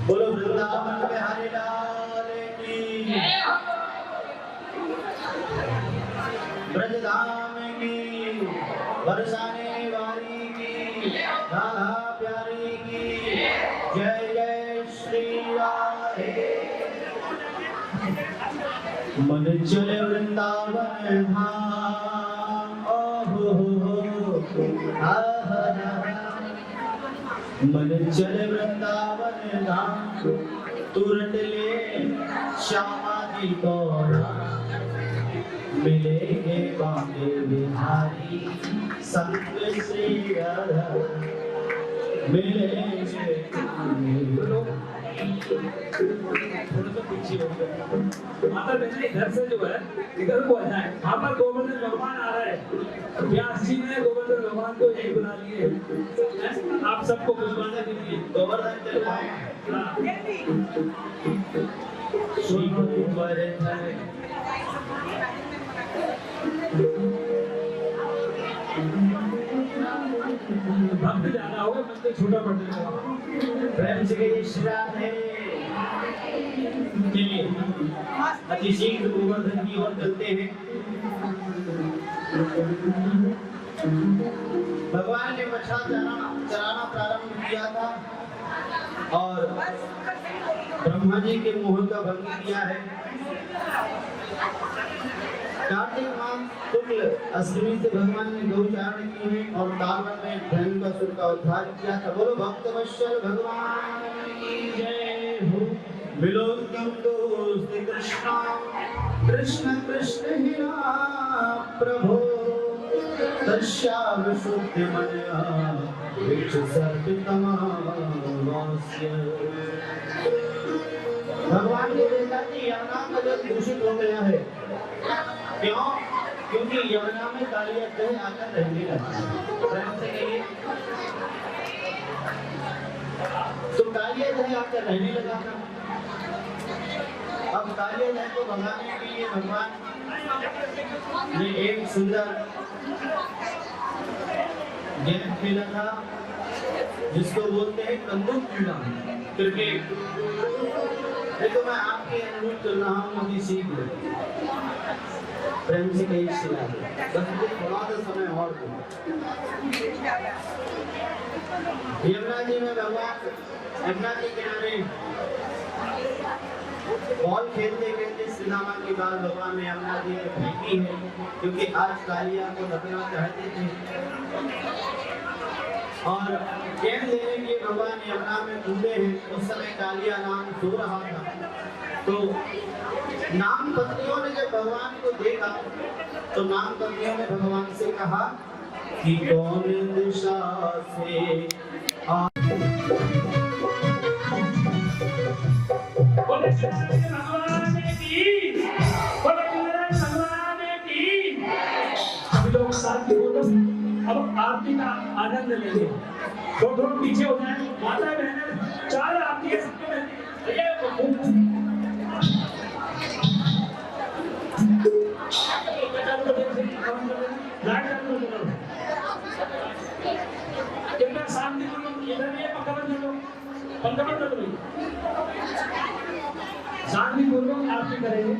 बोलो वृंदावन बिहारी लाल की, ब्रजधाम की, बरसाने वाली की, राधा प्यारी की, जय जय श्री राधे। मन चले वृंदावन धाम, ओहो हा हा हा। मन चले वृंदावन धाम, तुरंत ले श्यामा जी को मिलेंगे बांके बिहारी संत श्री राधा मिलेंगे। थोड़ा सा पीछे हो गए। माता बहन इधर से जो है इधर को आ जाए। वहाँ पर गोवर्धन भगवान आ रहा है। व्यास जी ने गोवर्धन भगवान को यही बुला लिए। आप सबको बुझवाने के लिए गोवर्धन चलवाए भक्त ज्यादा होगा, मंदिर छोटा पड़ जाएगा। प्रेम से कहिए श्री राधे। चलिए अति शीघ्र गोवर्धन की ओर चलते हैं। भगवान ने बछड़ा चराना प्रारंभ किया था और ब्रह्मा जी के मोह का भंग किया है। कार्तिक मास शुक्ल अष्टमी से भगवान ने गौचारण की है और तालवन में धनुकासुर का उद्धार किया था। बोलो भक्त वत्सल भगवान की जय हो। मिलो तुम दोस्त कृष्णा कृष्ण कृष्ण ही प्रभु तस्याम शुद्धि मनया विच सर्पितमावास्य। भगवान के बेटा जी यमुना का जल दूषित हो गया है। क्यों? क्योंकि यमुना में कालिया ग्रह आकर रहने लगा। प्रेम से कहिए तो कालिया ग्रह आकर रहने लगा था। अब कालिया ग्रह को भगाने के लिए भगवान ने एक सुंदर गेम खेला था जिसको बोलते हैं कंदूक क्रीड़ा, क्रिकेट। देखो मैं आपके अनुरूप चल रहा हूँ, अभी सीख लो। प्रेम से कहीं सिला दो, बस मुझे थोड़ा सा समय और दो। यमुना जी में भगवान यमुना के किनारे बॉल खेलते खेलते श्री रामा की बात भगवान ने यमुना जी में फेंकी है, क्योंकि आज कालिया को रखना चाहते थे और गेम लेने के लिए भगवान यमुना में कूदे हैं। उस समय कालिया नाम सो रहा था, तो नाम पत्नियों ने जब भगवान को देखा तो नाम पत्नियों ने भगवान से कहा कि कौन दिशा से भगवान की अब आरती का आनंद लेंगे। थोड़ा पीछे हो जाए, माता बहनें 4 आरती है सबको शांतिपूर्वक आरती करेंगे।